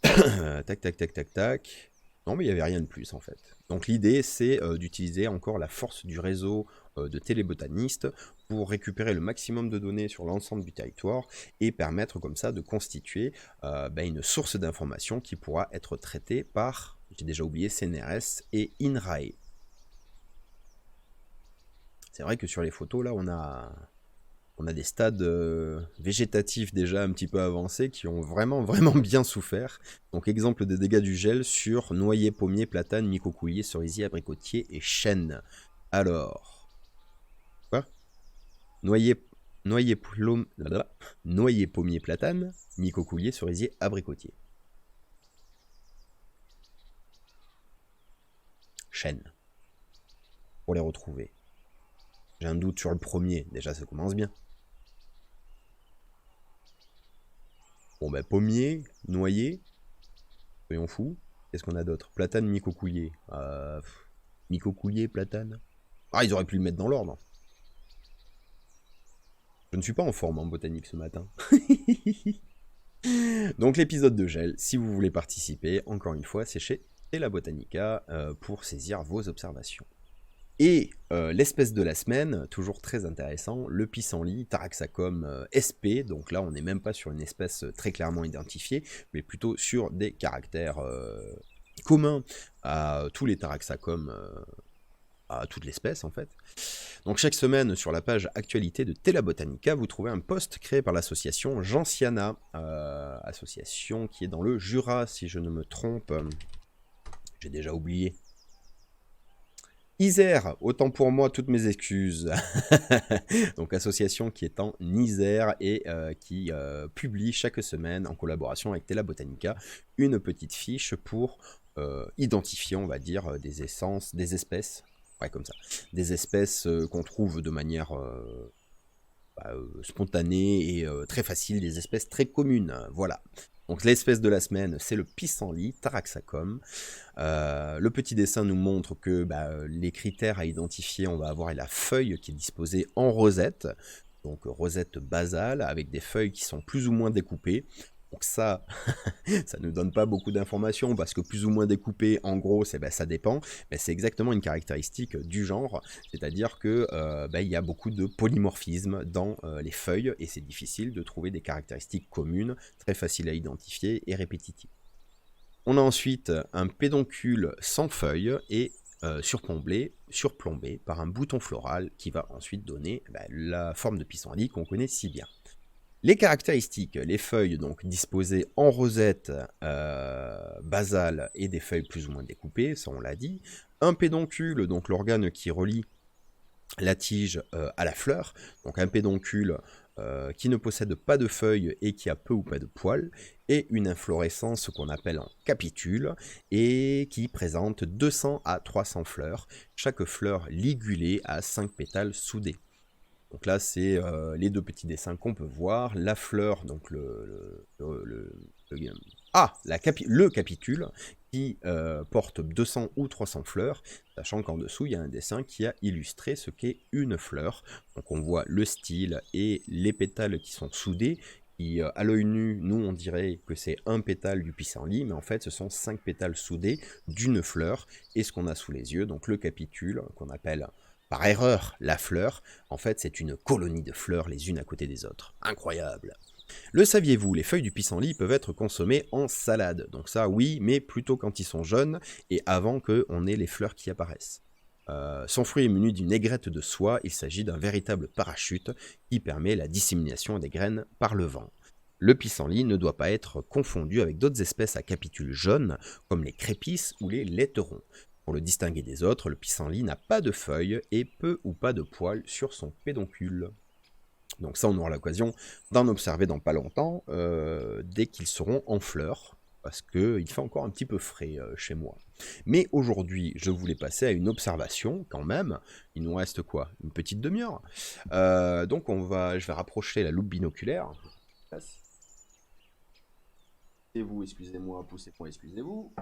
Tac, tac, tac, tac, tac. Non, mais il n'y avait rien de plus en fait. Donc l'idée, c'est d'utiliser encore la force du réseau de télébotanistes pour récupérer le maximum de données sur l'ensemble du territoire et permettre comme ça de constituer une source d'information qui pourra être traitée par, j'ai déjà oublié, CNRS et INRAE. C'est vrai que sur les photos, là, on a des stades végétatifs déjà un petit peu avancés qui ont vraiment bien souffert. Donc, exemple de dégâts du gel sur noyer, pommier, platane, micocoulier, cerisier, abricotier et chêne. Alors, quoi ? Noyer, pommier, platane, micocoulier, cerisier, abricotier. Chêne. Pour les retrouver. J'ai un doute sur le premier, déjà ça commence bien. Bon ben pommier, noyer, soyons fous. Qu'est-ce qu'on a d'autre? Platane, micocoulier. Micocoulier, platane. Ah, ils auraient pu le mettre dans l'ordre. Je ne suis pas en forme en botanique ce matin. Donc l'épisode de gel, si vous voulez participer, encore une fois, c'est chez Tela Botanica pour saisir vos observations. Et l'espèce de la semaine, toujours très intéressant, le pissenlit, Taraxacum sp. Donc là, on n'est même pas sur une espèce très clairement identifiée, mais plutôt sur des caractères communs à tous les Taraxacum, à toute l'espèce en fait. Donc chaque semaine, sur la page actualité de Tela Botanica, vous trouvez un post créé par l'association Gentiana, association qui est dans le Jura, si je ne me trompe. J'ai déjà oublié. Isère, autant pour moi, toutes mes excuses. Donc association qui est en Isère et qui publie chaque semaine, en collaboration avec Tela Botanica, une petite fiche pour identifier, on va dire, des espèces, ouais, comme ça, des espèces qu'on trouve de manière spontanée et très facile, des espèces très communes, voilà. Donc l'espèce de la semaine, c'est le pissenlit, Taraxacum. Le petit dessin nous montre que les critères à identifier, on va avoir la feuille qui est disposée en rosette, donc rosette basale, avec des feuilles qui sont plus ou moins découpées. Donc ça, ça ne donne pas beaucoup d'informations, parce que plus ou moins découpé, en gros, ça dépend. Mais c'est exactement une caractéristique du genre, c'est-à-dire que il y a beaucoup de polymorphisme dans les feuilles, et c'est difficile de trouver des caractéristiques communes, très faciles à identifier et répétitives. On a ensuite un pédoncule sans feuilles et surplombé par un bouton floral qui va ensuite donner la forme de pissenlit qu'on connaît si bien. Les caractéristiques, les feuilles donc disposées en rosette basale et des feuilles plus ou moins découpées, ça on l'a dit. Un pédoncule, donc l'organe qui relie la tige à la fleur, donc un pédoncule qui ne possède pas de feuilles et qui a peu ou pas de poils, et une inflorescence qu'on appelle en capitule, et qui présente 200 à 300 fleurs, chaque fleur ligulée à 5 pétales soudés. Donc là, c'est les deux petits dessins qu'on peut voir. La fleur, donc le capitule, qui porte 200 ou 300 fleurs, sachant qu'en dessous, il y a un dessin qui a illustré ce qu'est une fleur. Donc on voit le style et les pétales qui sont soudés, qui, à l'œil nu, nous, on dirait que c'est un pétale du pissenlit, mais en fait, ce sont 5 pétales soudés d'une fleur, et ce qu'on a sous les yeux, donc le capitule, qu'on appelle par erreur la fleur, en fait, c'est une colonie de fleurs les unes à côté des autres. Incroyable! Le saviez-vous, les feuilles du pissenlit peuvent être consommées en salade. Donc ça, oui, mais plutôt quand ils sont jeunes et avant qu'on ait les fleurs qui apparaissent. Son fruit est muni d'une aigrette de soie, il s'agit d'un véritable parachute qui permet la dissémination des graines par le vent. Le pissenlit ne doit pas être confondu avec d'autres espèces à capitule jaune, comme les crépisses ou les laiterons. Pour le distinguer des autres, le pissenlit n'a pas de feuilles et peu ou pas de poils sur son pédoncule. Donc ça, on aura l'occasion d'en observer dans pas longtemps, dès qu'ils seront en fleurs, parce qu'il fait encore un petit peu frais chez moi. Mais aujourd'hui, je voulais passer à une observation, quand même. Il nous reste quoi? Une petite demi-heure. Donc je vais rapprocher la loupe binoculaire. Poussez-vous, excusez-moi, poussez-moi, excusez-vous.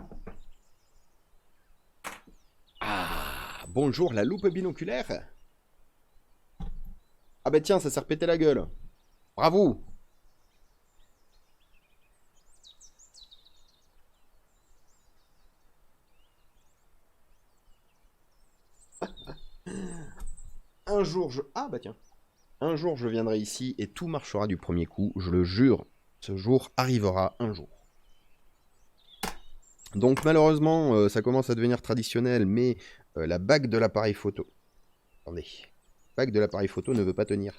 Ah, bonjour la loupe binoculaire. Ah bah tiens, ça s'est repété la gueule. Bravo. Un jour, Ah bah tiens. Un jour, je viendrai ici et tout marchera du premier coup, je le jure. Ce jour arrivera un jour. Donc malheureusement, ça commence à devenir traditionnel, mais la bague de l'appareil photo... Attendez. La bague de l'appareil photo ne veut pas tenir.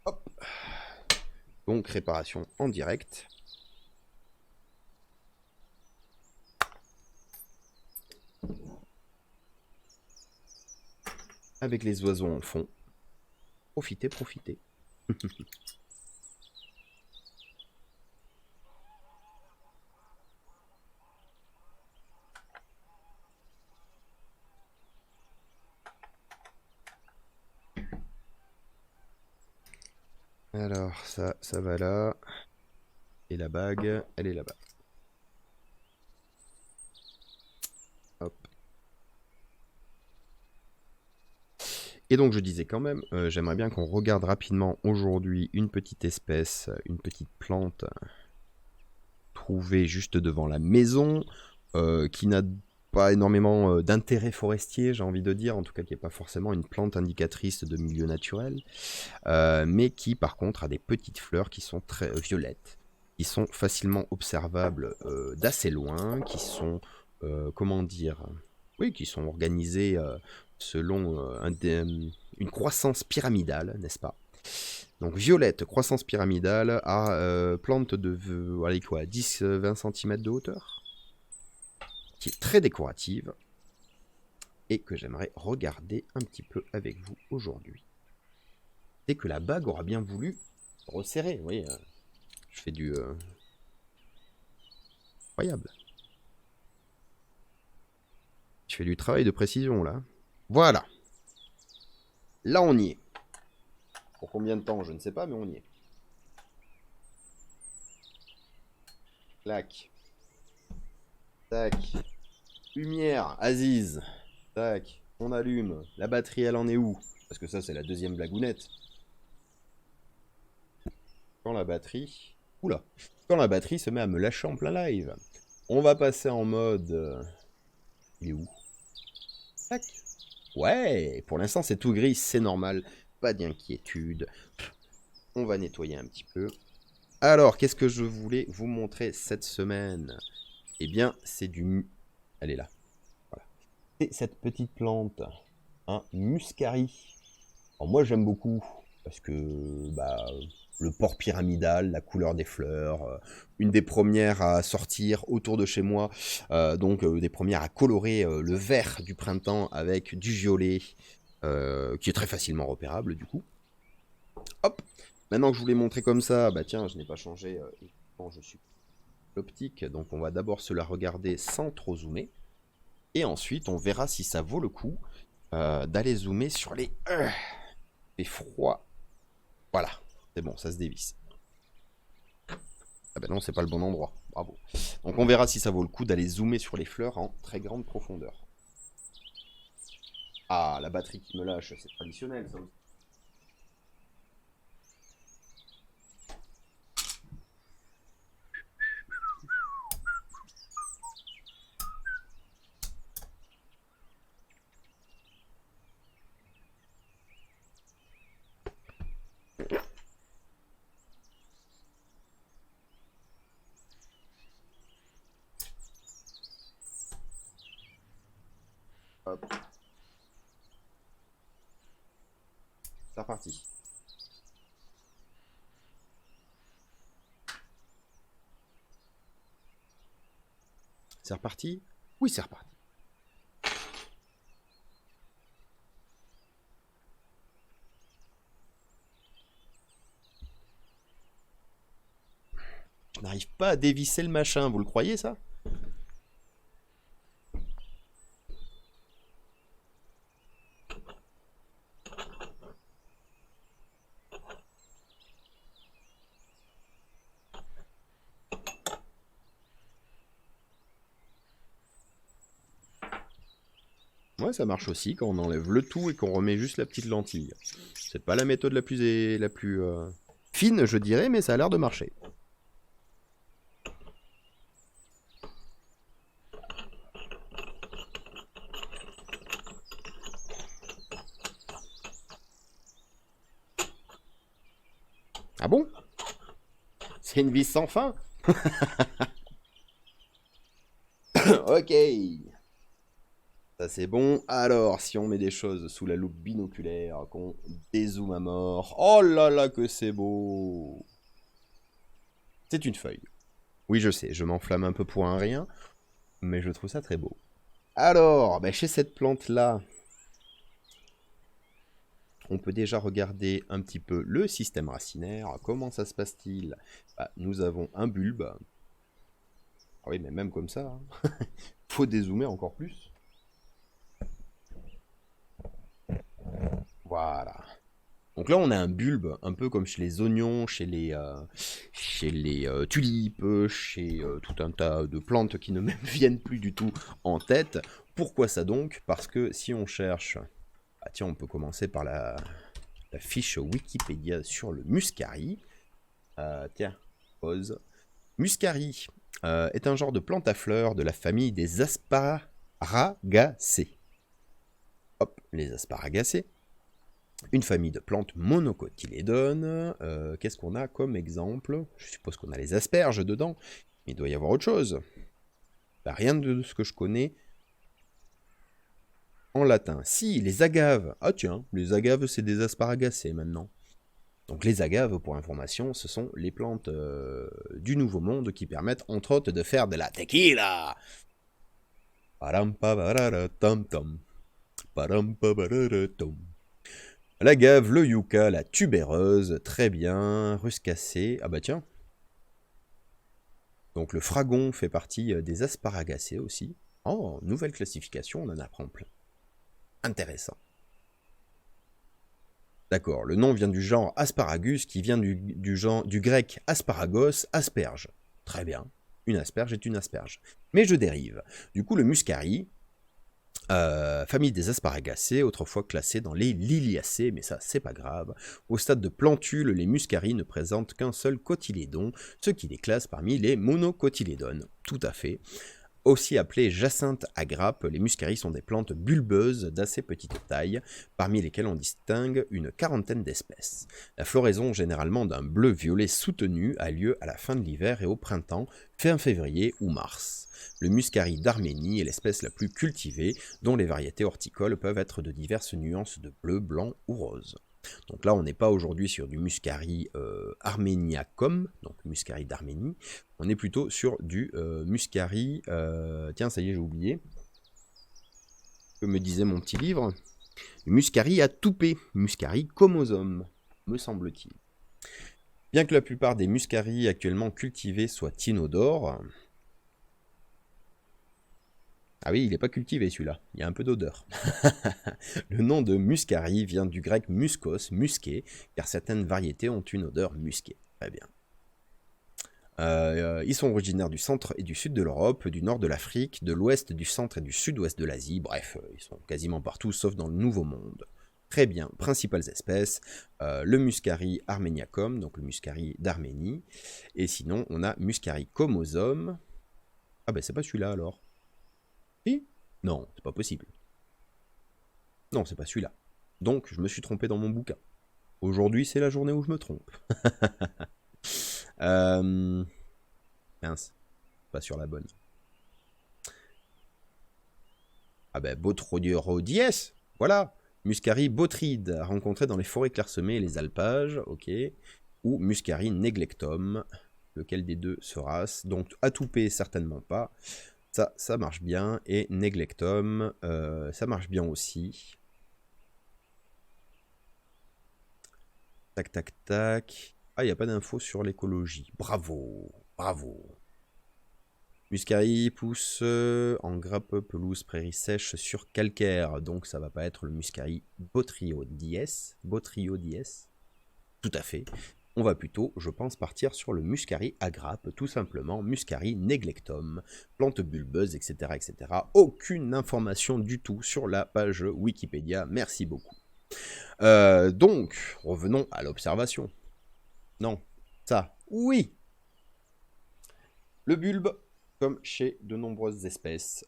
Hop. Donc réparation en direct. Avec les oiseaux en fond. Profitez, profitez. Alors, ça va là. Et la bague, elle est là-bas. Hop. Et donc je disais quand même, j'aimerais bien qu'on regarde rapidement aujourd'hui une petite espèce, une petite plante trouvée juste devant la maison, qui n'a pas énormément d'intérêt forestier, j'ai envie de dire, en tout cas qui n'est pas forcément une plante indicatrice de milieu naturel, mais qui par contre a des petites fleurs qui sont très violettes, qui sont facilement observables d'assez loin, qui sont, comment dire, oui, qui sont organisées selon une croissance pyramidale, n'est-ce pas? Donc violette, croissance pyramidale, à plante de allez, quoi, 10-20 cm de hauteur, qui est très décorative, et que j'aimerais regarder un petit peu avec vous aujourd'hui. Dès que la bague aura bien voulu resserrer, vous voyez, je fais du... incroyable. Je fais du travail de précision, là. Voilà. Là, on y est. Pour combien de temps, je ne sais pas, mais on y est. Clac. Tac. Lumière, Aziz. Tac. On allume. La batterie, elle en est où? Parce que ça, c'est la deuxième blagounette. Quand la batterie... Oula. Quand la batterie se met à me lâcher en plein live. On va passer en mode... Il est où? Tac. Ouais, pour l'instant, c'est tout gris, c'est normal. Pas d'inquiétude. On va nettoyer un petit peu. Alors, qu'est-ce que je voulais vous montrer cette semaine? Eh bien, c'est du... Elle est là. Voilà. C'est cette petite plante, un muscari. Alors moi, j'aime beaucoup, parce que bah, le port pyramidal, la couleur des fleurs, une des premières à sortir autour de chez moi, donc des premières à colorer le vert du printemps avec du violet, qui est très facilement repérable du coup. Hop. Maintenant que je vous l'ai montré comme ça, bah tiens, je n'ai pas changé, je suis l'optique, donc on va d'abord se la regarder sans trop zoomer, et ensuite on verra si ça vaut le coup d'aller zoomer sur les froids. Voilà, c'est bon, ça se dévisse. Ah ben non, c'est pas le bon endroit. Bravo. Donc on verra si ça vaut le coup d'aller zoomer sur les fleurs en très grande profondeur. Ah, la batterie qui me lâche, c'est traditionnel ça aussi. Hop, c'est reparti. C'est reparti? Oui, c'est reparti. Je n'arrive pas à dévisser le machin, vous le croyez ça? Ouais, ça marche aussi quand on enlève le tout et qu'on remet juste la petite lentille. C'est pas la méthode la plus fine, je dirais, mais ça a l'air de marcher. Ah bon? C'est une vis sans fin? Ok. Ça c'est bon. Alors, si on met des choses sous la loupe binoculaire, qu'on dézoome à mort. Oh là là que c'est beau! C'est une feuille. Oui, je sais, je m'enflamme un peu pour un rien, mais je trouve ça très beau. Alors, ben, chez cette plante-là, on peut déjà regarder un petit peu le système racinaire. Comment ça se passe-t-il? Bah, nous avons un bulbe. Ah oui, mais même comme ça, hein. Faut dézoomer encore plus. Voilà. Donc là, on a un bulbe, un peu comme chez les oignons, chez les tulipes, chez tout un tas de plantes qui ne me viennent plus du tout en tête. Pourquoi ça donc? Parce que si on cherche... Ah tiens, on peut commencer par la fiche Wikipédia sur le muscari. Tiens, pause. Muscari est un genre de plante à fleurs de la famille des asparagacées. Hop, les asparagacées. Une famille de plantes monocotylédones. Qu'est-ce qu'on a comme exemple? Je suppose qu'on a les asperges dedans, mais il doit y avoir autre chose. Bah, rien de ce que je connais en latin. Si, les agaves. Ah tiens, les agaves, c'est des asparagacées maintenant. Donc les agaves, pour information, ce sont les plantes du Nouveau Monde qui permettent, entre autres, de faire de la tequila. Param-pa-barara-tam-tam. Param-pa-barara-tam. L'agave, le yucca, la tubéreuse, très bien, ruscacée. Ah bah tiens. Donc le fragon fait partie des asparagacées aussi. Oh, nouvelle classification, on en apprend plein. Intéressant. D'accord, le nom vient du genre asparagus qui vient du grec asparagos, asperge. Très bien, une asperge est une asperge. Mais je dérive. Du coup, le muscari, famille des asparagacées, autrefois classée dans les liliacées, mais ça, c'est pas grave. Au stade de plantule, les muscaries ne présentent qu'un seul cotylédon, ce qui les classe parmi les monocotylédones. Tout à fait. Aussi appelées jacinthes à grappes, les muscaries sont des plantes bulbeuses d'assez petite taille, parmi lesquelles on distingue une quarantaine d'espèces. La floraison, généralement d'un bleu-violet soutenu, a lieu à la fin de l'hiver et au printemps, fin février ou mars. Le muscari d'Arménie est l'espèce la plus cultivée, dont les variétés horticoles peuvent être de diverses nuances de bleu, blanc ou rose. Donc là, on n'est pas aujourd'hui sur du muscari arméniacum, donc muscari d'Arménie. On est plutôt sur du muscari... tiens, ça y est, j'ai oublié. Que me disait mon petit livre? Muscari à toupet, muscari comosome, me semble-t-il. Bien que la plupart des muscaris actuellement cultivés soient inodores... Ah oui, il n'est pas cultivé celui-là, il y a un peu d'odeur. Le nom de muscari vient du grec muscos, musqué, car certaines variétés ont une odeur musquée. Très bien. Ils sont originaires du centre et du sud de l'Europe, du nord de l'Afrique, de l'ouest, du centre et du sud-ouest de l'Asie. Bref, ils sont quasiment partout, sauf dans le Nouveau Monde. Très bien, principales espèces, le Muscari armeniacum, donc le Muscari d'Arménie. Et sinon, on a Muscari comosome. Ah ben, c'est pas celui-là alors. Si? Non, c'est pas possible. Non, c'est pas celui-là. Donc, je me suis trompé dans mon bouquin. Aujourd'hui, c'est la journée où je me trompe. Mince, pas sur la bonne. Ah ben, Bothrodies, voilà. Muscari botride, rencontré dans les forêts clairsemées et les alpages, ok. Ou Muscari neglectum, lequel des deux se race. Donc, atoupé, certainement pas. Ça marche bien. Et neglectum, ça marche bien aussi. Tac, tac, tac. Ah, il n'y a pas d'infos sur l'écologie. Bravo, bravo. Muscari pousse en grappe, pelouse, prairie sèche sur calcaire. Donc ça va pas être le Muscari Bothriodies. Tout à fait. On va plutôt, je pense, partir sur le Muscari à grappe, tout simplement. Muscari neglectum, plante bulbeuse, etc., etc. Aucune information du tout sur la page Wikipédia. Merci beaucoup. Donc, revenons à l'observation. Non, ça, oui. Le bulbe, comme chez de nombreuses espèces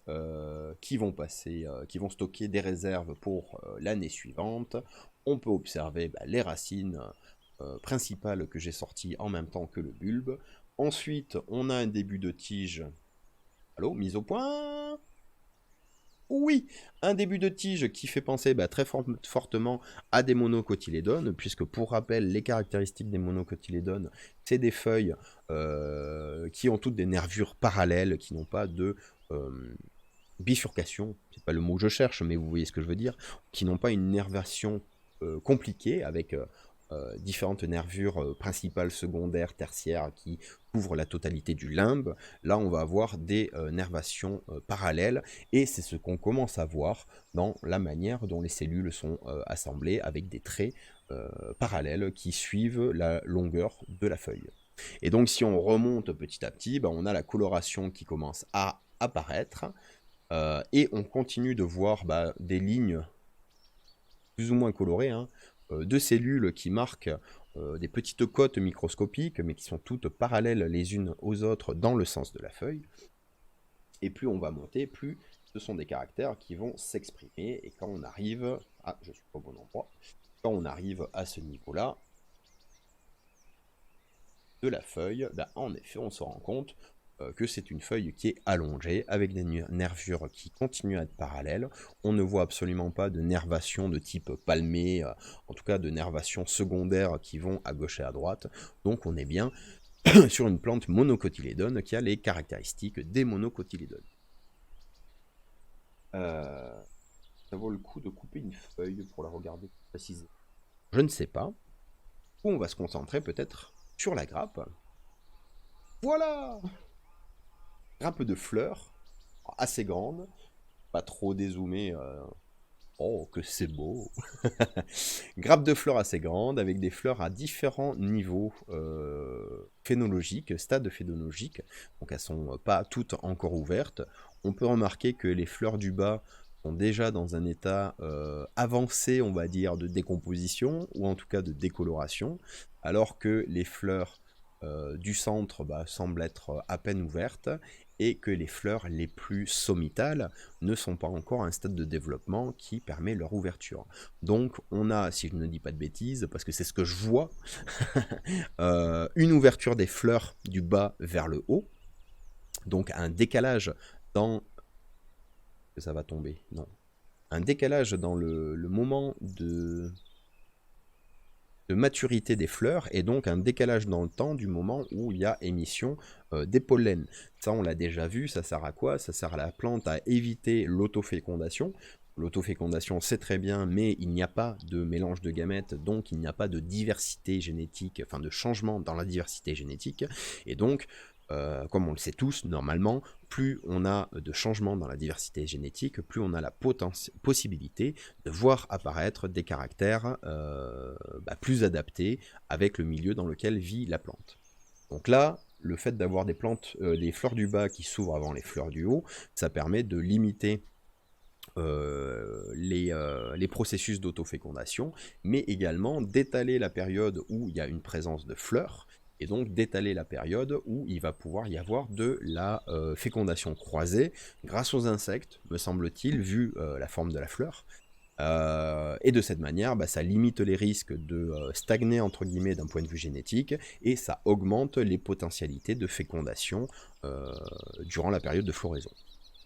qui vont stocker des réserves pour l'année suivante, on peut observer les racines principales que j'ai sorties en même temps que le bulbe. Ensuite, on a un début de tige. Allô, mise au point? Oui, un début de tige qui fait penser très fortement à des monocotylédones, puisque pour rappel, les caractéristiques des monocotylédones, c'est des feuilles qui ont toutes des nervures parallèles, qui n'ont pas de bifurcation, c'est pas le mot que je cherche, mais vous voyez ce que je veux dire, qui n'ont pas une nervation compliquée, avec différentes nervures principales, secondaires, tertiaires, qui couvrent la totalité du limbe. Là, on va avoir des nervations parallèles, et c'est ce qu'on commence à voir dans la manière dont les cellules sont assemblées, avec des traits parallèles qui suivent la longueur de la feuille. Et donc, si on remonte petit à petit, on a la coloration qui commence à apparaître, et on continue de voir des lignes plus ou moins colorées, de cellules qui marquent des petites côtes microscopiques, mais qui sont toutes parallèles les unes aux autres dans le sens de la feuille. Et plus on va monter, plus ce sont des caractères qui vont s'exprimer. Et quand on arrive... Ah, je suis pas au bon endroit. Quand on arrive à ce niveau-là de la feuille, en effet, on se rend compte que c'est une feuille qui est allongée, avec des nervures qui continuent à être parallèles. On ne voit absolument pas de nervation de type palmé, en tout cas de nervation secondaire qui vont à gauche et à droite. Donc on est bien sur une plante monocotylédone qui a les caractéristiques des monocotylédones. Ça vaut le coup de couper une feuille pour la regarder plus précisément. Je ne sais pas. Ou on va se concentrer peut-être sur la grappe. Voilà! Grappe de fleurs, assez grande, pas trop dézoomée. Oh, que c'est beau! Grappe de fleurs assez grande, avec des fleurs à différents niveaux phénologiques, stades phénologiques. Donc elles ne sont pas toutes encore ouvertes. On peut remarquer que les fleurs du bas sont déjà dans un état avancé, on va dire, de décomposition, ou en tout cas de décoloration, alors que les fleurs du centre semblent être à peine ouvertes, et que les fleurs les plus sommitales ne sont pas encore à un stade de développement qui permet leur ouverture. Donc on a, si je ne dis pas de bêtises, parce que c'est ce que je vois, une ouverture des fleurs du bas vers le haut, donc un décalage dans... Ça va tomber, non. Un décalage dans le moment de maturité des fleurs, et donc un décalage dans le temps du moment où il y a émission des pollens. Ça, on l'a déjà vu. Ça sert à quoi? Ça sert à la plante à éviter l'autofécondation. L'autofécondation, c'est très bien, mais il n'y a pas de mélange de gamètes, donc il n'y a pas de diversité génétique, enfin de changement dans la diversité génétique, et donc comme on le sait tous, normalement, plus on a de changements dans la diversité génétique, plus on a la possibilité de voir apparaître des caractères plus adaptés avec le milieu dans lequel vit la plante. Donc là, le fait d'avoir des plantes, des fleurs du bas qui s'ouvrent avant les fleurs du haut, ça permet de limiter les processus d'autofécondation, mais également d'étaler la période où il y a une présence de fleurs, et donc d'étaler la période où il va pouvoir y avoir de la fécondation croisée grâce aux insectes, me semble-t-il, vu la forme de la fleur. Et de cette manière, bah, ça limite les risques de stagner entre guillemets d'un point de vue génétique, et ça augmente les potentialités de fécondation durant la période de floraison.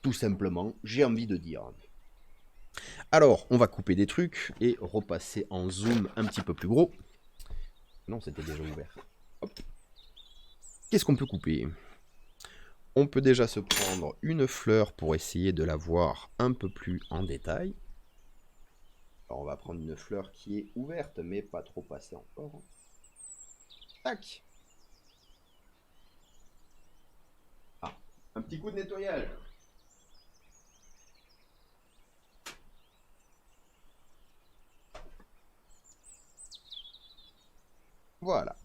Tout simplement, j'ai envie de dire. Alors, on va couper des trucs et repasser en zoom un petit peu plus gros. Non, c'était déjà ouvert. Qu'est-ce qu'on peut couper? On peut déjà se prendre une fleur pour essayer de la voir un peu plus en détail. Alors, on va prendre une fleur qui est ouverte, mais pas trop passée encore. Tac! Ah, un petit coup de nettoyage. Voilà.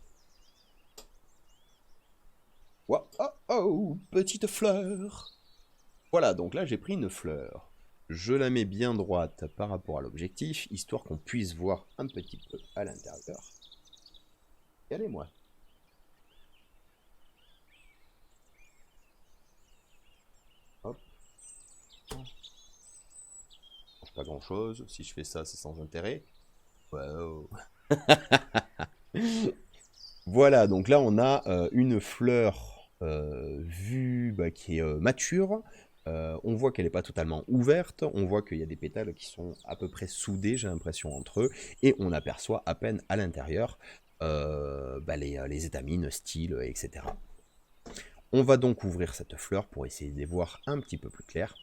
Oh, oh, oh, petite fleur. Voilà, donc là j'ai pris une fleur. Je la mets bien droite par rapport à l'objectif, histoire qu'on puisse voir un petit peu à l'intérieur. Regardez-moi. Hop. Pas grand chose. Si je fais ça, c'est sans intérêt. Wow. Voilà, donc là on a une fleur vue qui est mature. On voit qu'elle n'est pas totalement ouverte, on voit qu'il y a des pétales qui sont à peu près soudés, j'ai l'impression, entre eux, et on aperçoit à peine à l'intérieur les étamines, styles, etc. On va donc ouvrir cette fleur pour essayer de les voir un petit peu plus clair.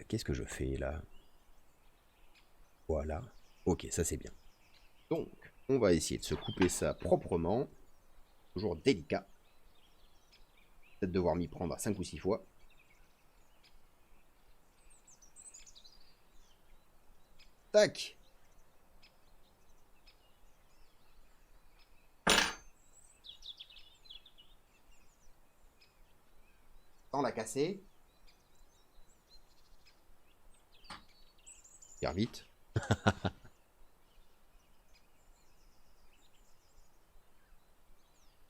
Qu'est-ce que je fais là? Voilà. Ok, ça c'est bien. Donc, on va essayer de se couper ça proprement. Toujours délicat. Peut-être devoir m'y prendre à 5 ou 6 fois. Tac! Sans la casser. Faire vite.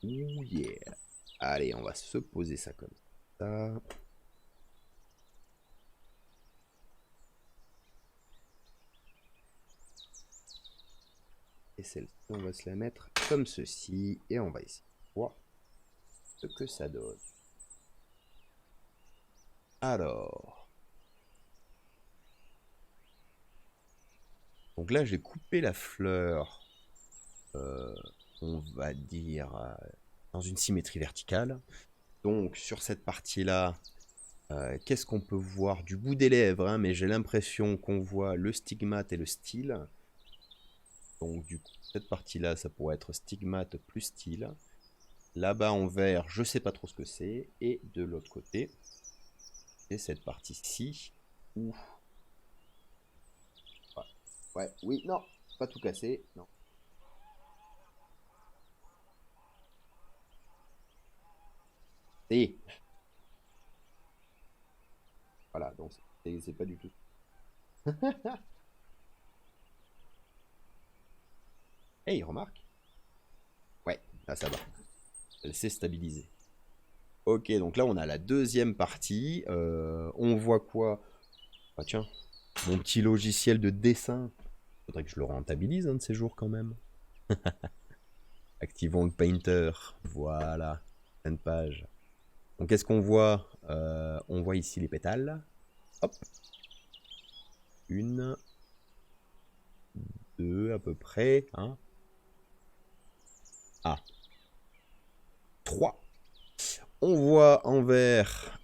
Ouh yeah. Allez, on va se poser ça comme ça. Et celle-ci, on va se la mettre comme ceci. Et on va essayer de voir ce que ça donne. Alors. Donc là, j'ai coupé la fleur, on va dire, dans une symétrie verticale. Donc sur cette partie-là, qu'est-ce qu'on peut voir du bout des lèvres, hein, mais j'ai l'impression qu'on voit le stigmate et le style. Donc du coup, cette partie-là, ça pourrait être stigmate plus style. Là-bas en vert, je sais pas trop ce que c'est. Et de l'autre côté, c'est cette partie-ci où... Ouais, oui, non, pas tout cassé, non. Et voilà, donc c'est pas du tout. Hey, remarque? Ouais, là ça va. Elle s'est stabilisée. Ok, donc là on a la deuxième partie. On voit quoi? Ah tiens, mon petit logiciel de dessin. Faudrait que je le rentabilise un de ces jours quand même. Activons le Painter. Voilà. Fin de page. Donc qu'est-ce qu'on voit? On voit ici les pétales. Hop. Une. Deux à peu près. Hein. Ah. 3. On voit en vert,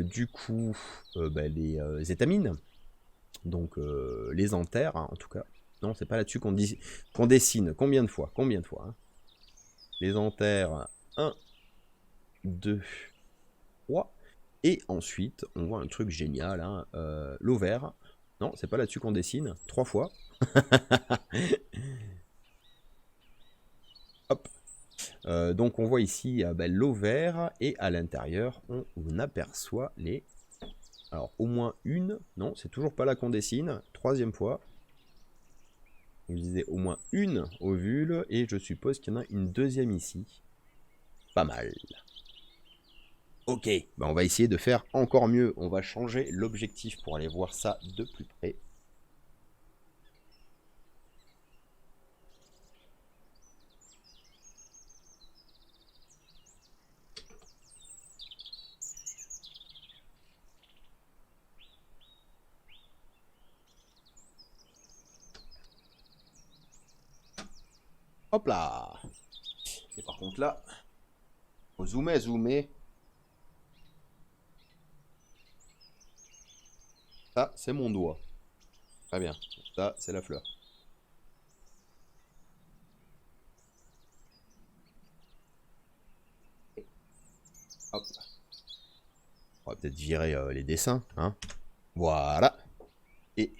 du coup, les étamines. Donc les anthères, hein, en tout cas. Non, c'est pas là-dessus qu'on dessine. Combien de fois? Combien de fois hein? Les anthères, 1, 2, 3. Et ensuite, on voit un truc génial, hein, l'ovaire. Non, c'est pas là-dessus qu'on dessine. 3 fois. Hop. Donc on voit ici l'ovaire et à l'intérieur on aperçoit les... Alors au moins une, non c'est toujours pas là qu'on dessine, troisième fois. Je disais au moins une ovule et je suppose qu'il y en a une deuxième ici. Pas mal. Ok, on va essayer de faire encore mieux. On va changer l'objectif pour aller voir ça de plus près. Hop là. Et par contre là, faut zoomer. Ça, c'est mon doigt. Très bien. Ça, c'est la fleur. Hop. On va peut-être virer les dessins. Hein. Voilà. Et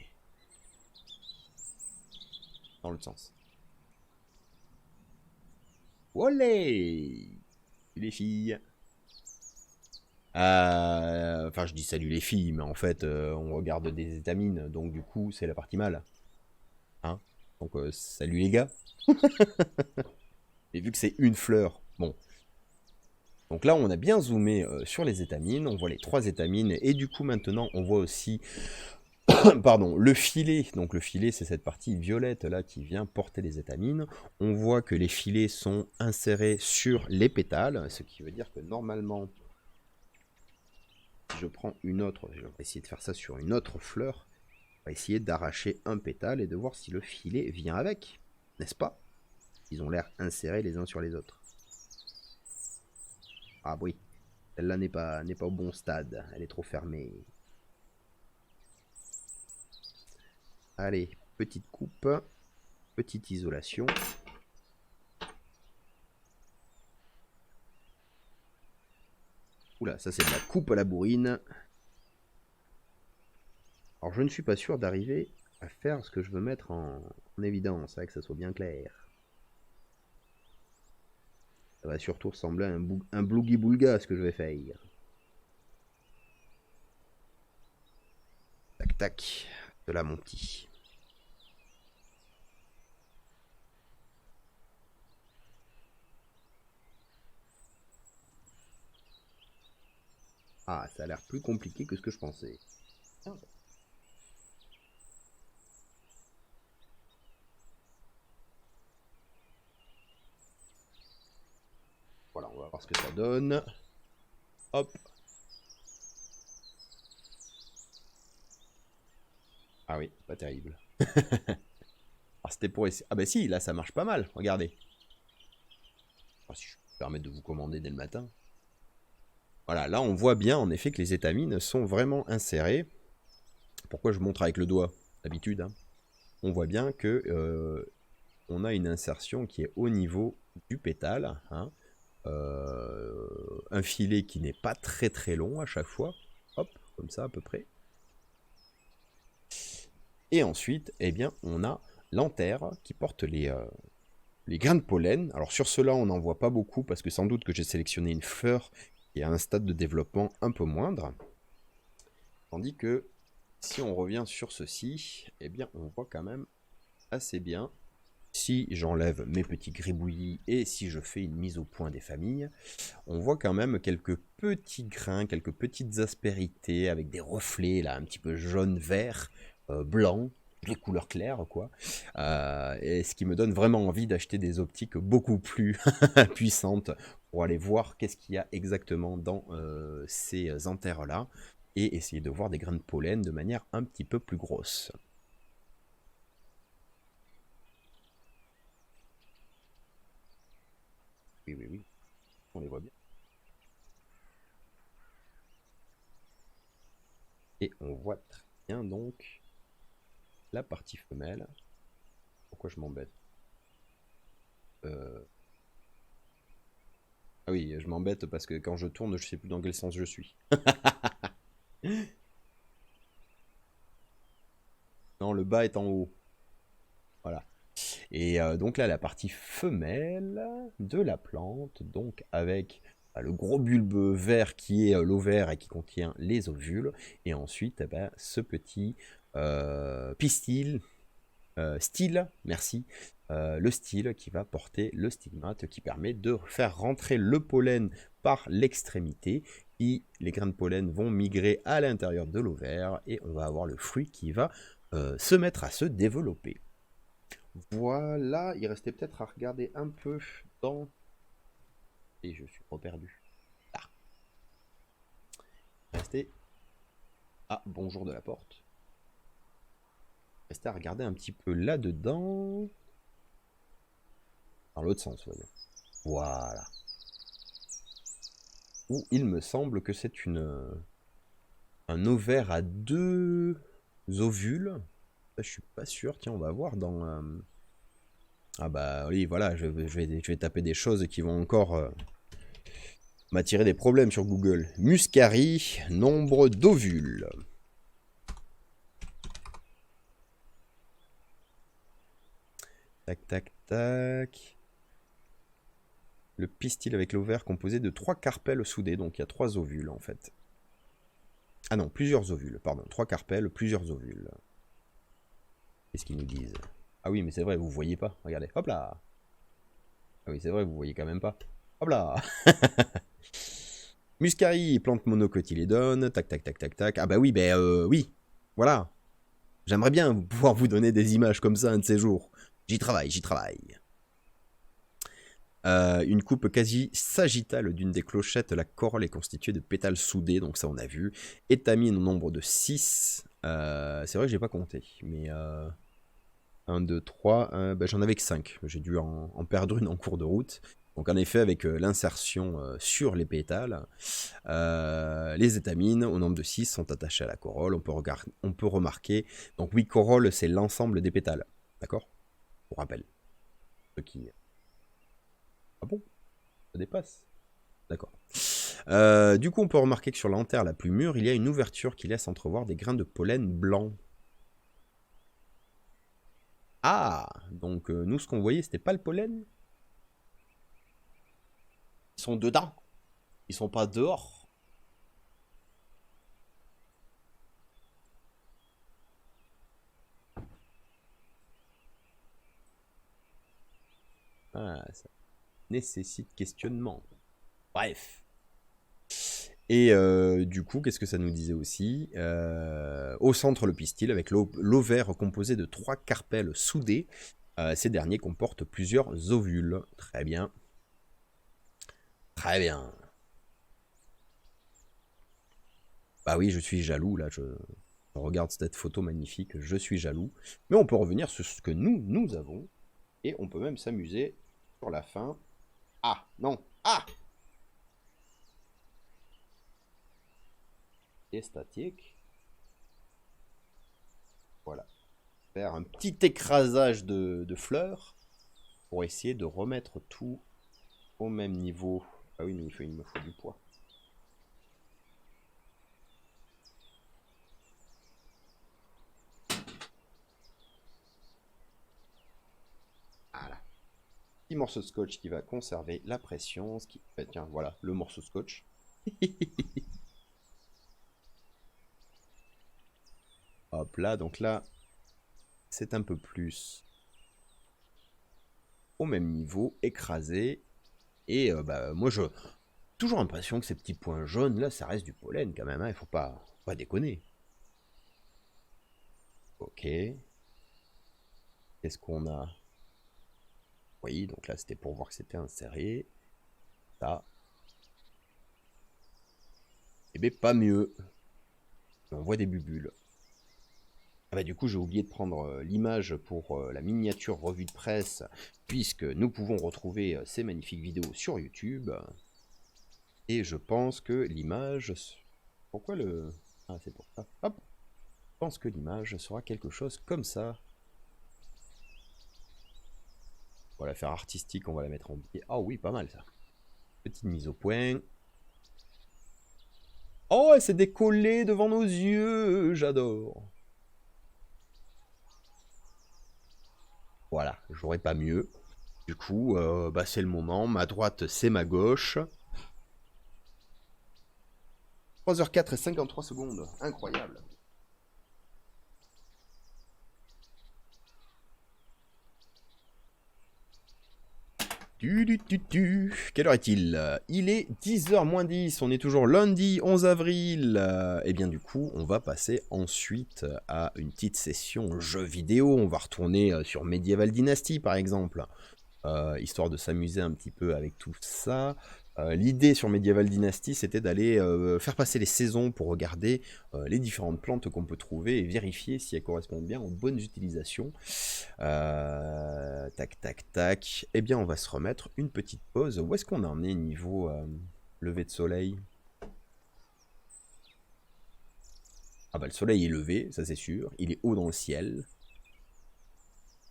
dans l'autre sens. Olé les filles. Enfin, je dis salut les filles, mais en fait, on regarde des étamines, donc du coup, c'est la partie mâle. Hein, donc, salut les gars. Et vu que c'est une fleur, bon. Donc là, on a bien zoomé sur les étamines, on voit les 3 étamines, et du coup, maintenant, on voit aussi, pardon, le filet. Donc le filet, c'est cette partie violette là qui vient porter les étamines. On voit que les filets sont insérés sur les pétales, ce qui veut dire que normalement... Si je prends une autre, je vais essayer de faire ça sur une autre fleur, on va essayer d'arracher un pétale et de voir si le filet vient avec, n'est-ce pas? Ils ont l'air insérés les uns sur les autres. Ah oui, celle-là n'est pas au bon stade, elle est trop fermée. Allez, petite coupe, petite isolation. Oula, ça c'est de la coupe à la bourrine. Alors je ne suis pas sûr d'arriver à faire ce que je veux mettre en évidence, avec que ça soit bien clair. Ça va surtout ressembler à un blougi-boulga ce que je vais faire. Tac tac, de là mon petit. Ah, ça a l'air plus compliqué que ce que je pensais. Voilà, on va voir ce que ça donne. Hop. Ah oui, pas terrible. Alors c'était pour essayer... Ah bah si, là ça marche pas mal, regardez. Alors, si je peux me permettre de vous commander dès le matin. Voilà, là on voit bien en effet que les étamines sont vraiment insérées. Pourquoi je montre avec le doigt? D'habitude, hein. On voit bien que on a une insertion qui est au niveau du pétale. Hein. Un filet qui n'est pas très très long à chaque fois. Hop, comme ça à peu près. Et ensuite, eh bien, on a l'antère qui porte les grains de pollen. Alors sur cela, on n'en voit pas beaucoup parce que sans doute que j'ai sélectionné une fleur qui est à un stade de développement un peu moindre. Tandis que si on revient sur ceci, eh bien, on voit quand même assez bien. Si j'enlève mes petits gribouillis et si je fais une mise au point des familles, on voit quand même quelques petits grains, quelques petites aspérités avec des reflets là, un petit peu jaune, vert, blanc, les couleurs claires quoi. Et ce qui me donne vraiment envie d'acheter des optiques beaucoup plus puissantes pour aller voir qu'est-ce qu'il y a exactement dans ces anthères là et essayer de voir des grains de pollen de manière un petit peu plus grosse. Oui, oui, oui, on les voit bien. Et on voit très bien donc la partie femelle. Pourquoi je m'embête? Ah oui, je m'embête parce que quand je tourne, je sais plus dans quel sens je suis. Non, le bas est en haut. Voilà. Et donc là, la partie femelle de la plante, donc avec le gros bulbe vert qui est l'ovaire et qui contient les ovules, et ensuite ce petit pistil, style, merci, le style qui va porter le stigmate qui permet de faire rentrer le pollen par l'extrémité, et les grains de pollen vont migrer à l'intérieur de l'ovaire et on va avoir le fruit qui va se mettre à se développer. Voilà, il restait peut-être à regarder un peu dans... Et je suis trop perdu. Ah. Il restait... Ah, bonjour de la porte. Il restait à regarder un petit peu là-dedans. Dans l'autre sens, voyons. Voilà. Où il me semble que c'est un ovaire à 2 ovules. Je suis pas sûr. Tiens, on va voir dans... Ah bah oui, voilà, je vais taper des choses qui vont encore m'attirer des problèmes sur Google. Muscari, nombre d'ovules. Tac, tac, tac. Le pistil avec l'ovaire composé de 3 carpelles soudées, donc il y a 3 ovules en fait. Ah non, plusieurs ovules, pardon. 3 carpelles, plusieurs ovules. Qu'est-ce qu'ils nous disent? Ah oui, mais c'est vrai, vous voyez pas. Regardez, hop là. Ah oui, c'est vrai, vous voyez quand même pas. Hop là. Muscari, plante monocotylédone. Tac, tac, tac, tac, tac. Ah bah oui, oui. Voilà. J'aimerais bien pouvoir vous donner des images comme ça un de ces jours. J'y travaille, j'y travaille. Une coupe quasi sagittale d'une des clochettes, la corolle est constituée de pétales soudés, donc ça on a vu. Étamine au nombre de 6. C'est vrai que j'ai pas compté, mais 1, 2, 3, j'en avais que 5. J'ai dû en perdre une en cours de route. Donc en effet, avec l'insertion sur les pétales, les étamines au nombre de 6 sont attachées à la corolle. On peut remarquer, donc oui, corolle c'est l'ensemble des pétales, d'accord? Pour rappel. Ceux qui... Ah bon? Ça dépasse? D'accord. Du coup, on peut remarquer que sur l'antère la plus mûre, il y a une ouverture qui laisse entrevoir des grains de pollen blanc. Ah! Donc, nous, ce qu'on voyait, c'était pas le pollen? Ils sont dedans. Ils sont pas dehors. Ah, ça nécessite questionnement. Bref. Et du coup, qu'est-ce que ça nous disait aussi? Au centre, le pistil, avec l'ovaire composé de 3 carpelles soudées. Ces derniers comportent plusieurs ovules. Très bien. Très bien. Bah oui, je suis jaloux, là. Je regarde cette photo magnifique. Je suis jaloux. Mais on peut revenir sur ce que nous avons. Et on peut même s'amuser sur la fin. Ah, non. Ah! Et statique. Voilà. Faire un petit écrasage de fleurs pour essayer de remettre tout au même niveau. Ah oui, mais il me faut du poids. Voilà. Petit morceau de scotch qui va conserver la pression. Ce qui... tiens, voilà, le morceau de scotch. Hop là, donc là, c'est un peu plus au même niveau, écrasé. Et moi, je toujours l'impression que ces petits points jaunes, là, ça reste du pollen quand même. Hein, il faut pas déconner. Ok. Qu'est-ce qu'on a? Oui, donc là, c'était pour voir que c'était inséré. Ça. Eh bien, pas mieux. On voit des bulles. Ah bah, du coup, j'ai oublié de prendre l'image pour la miniature revue de presse, puisque nous pouvons retrouver ces magnifiques vidéos sur YouTube. Et je pense que l'image... Pourquoi le... Ah, c'est pour ça. Hop. Je pense que l'image sera quelque chose comme ça. On va la faire artistique, on va la mettre en biais. Ah oui, pas mal ça. Petite mise au point. Oh, elle s'est décollée devant nos yeux. J'adore. Voilà, j'aurais pas mieux. Du coup, bah, c'est le moment. Ma droite, c'est ma gauche. 3h04 et 53 secondes. Incroyable. Quelle heure est-il? Il est 10h moins 10, on est toujours lundi 11 avril. Et bien du coup, on va passer ensuite à une petite session jeux vidéo. On va retourner sur Medieval Dynasty par exemple, histoire de s'amuser un petit peu avec tout ça. L'idée sur Medieval Dynasty, c'était d'aller faire passer les saisons pour regarder les différentes plantes qu'on peut trouver et vérifier si elles correspondent bien aux bonnes utilisations. Tac, tac, tac. Eh bien, on va se remettre une petite pause. Où est-ce qu'on en est niveau lever de soleil? Ah bah, le soleil est levé, ça c'est sûr. Il est haut dans le ciel.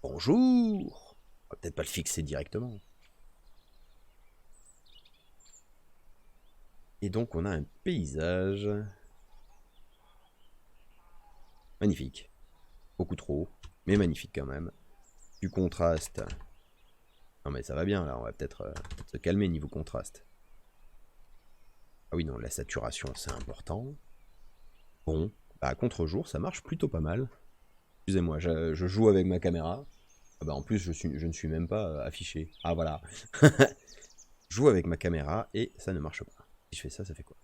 Bonjour! On va peut-être pas le fixer directement. Et donc, on a un paysage magnifique. Beaucoup trop, mais magnifique quand même. Du contraste. Non mais ça va bien là, on va peut-être se calmer niveau contraste. Ah oui non, la saturation c'est important. Bon, bah à contre-jour ça marche plutôt pas mal. Excusez-moi, je joue avec ma caméra. Ah bah en plus je ne suis même pas affiché. Ah voilà. Je joue avec ma caméra et ça ne marche pas. Si je fais ça, ça fait quoi?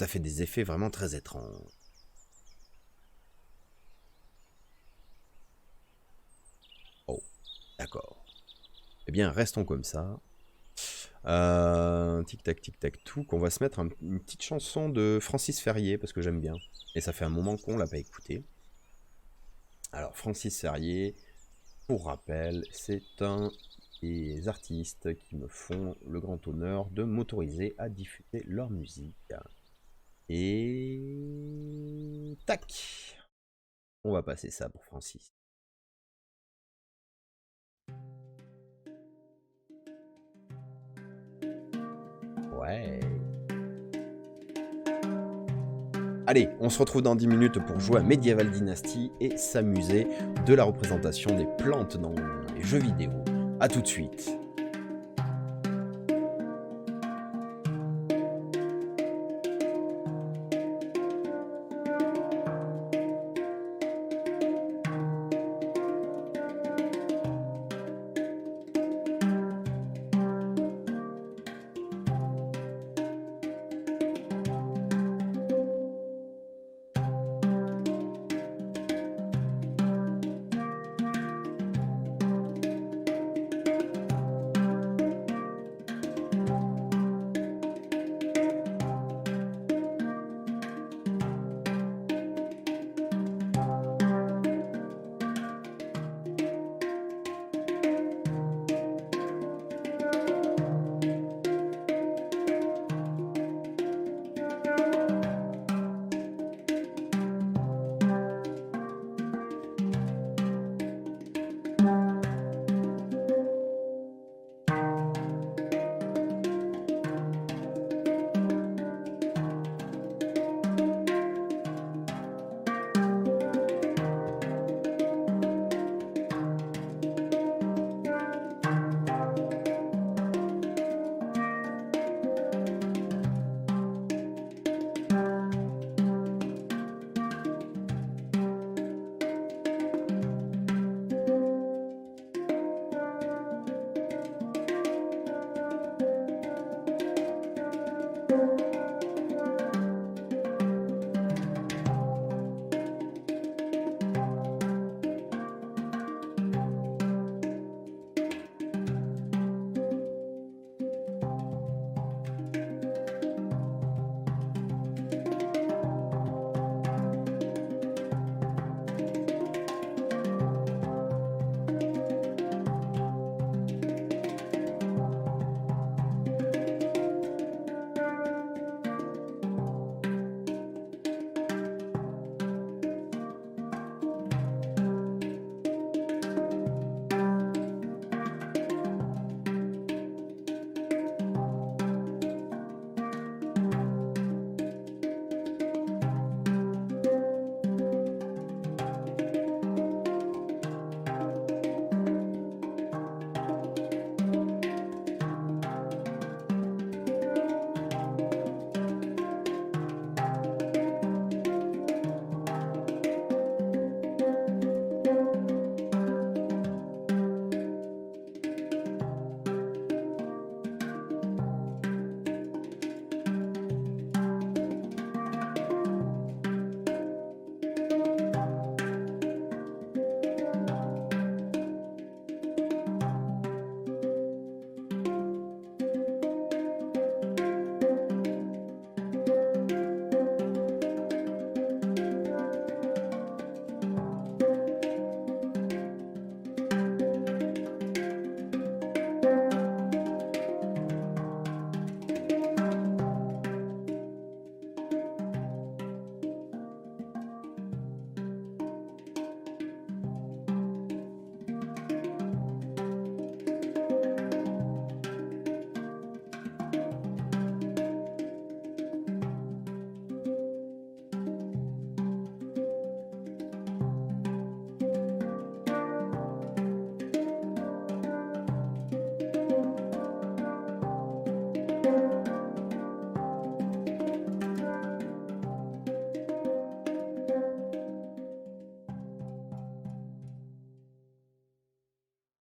Ça fait des effets vraiment très étranges. Oh, d'accord. Eh bien, restons comme ça. Tic-tac, tout. Qu'on va se mettre une petite chanson de Francis Ferrier, parce que j'aime bien. Et ça fait un moment qu'on l'a pas écouté. Alors, Francis Ferrier, pour rappel, c'est un des artistes qui me font le grand honneur de m'autoriser à diffuser leur musique. Et... tac! On va passer ça pour Francis. Ouais. Allez, on se retrouve dans 10 minutes pour jouer à Medieval Dynasty et s'amuser de la représentation des plantes dans les jeux vidéo. A tout de suite.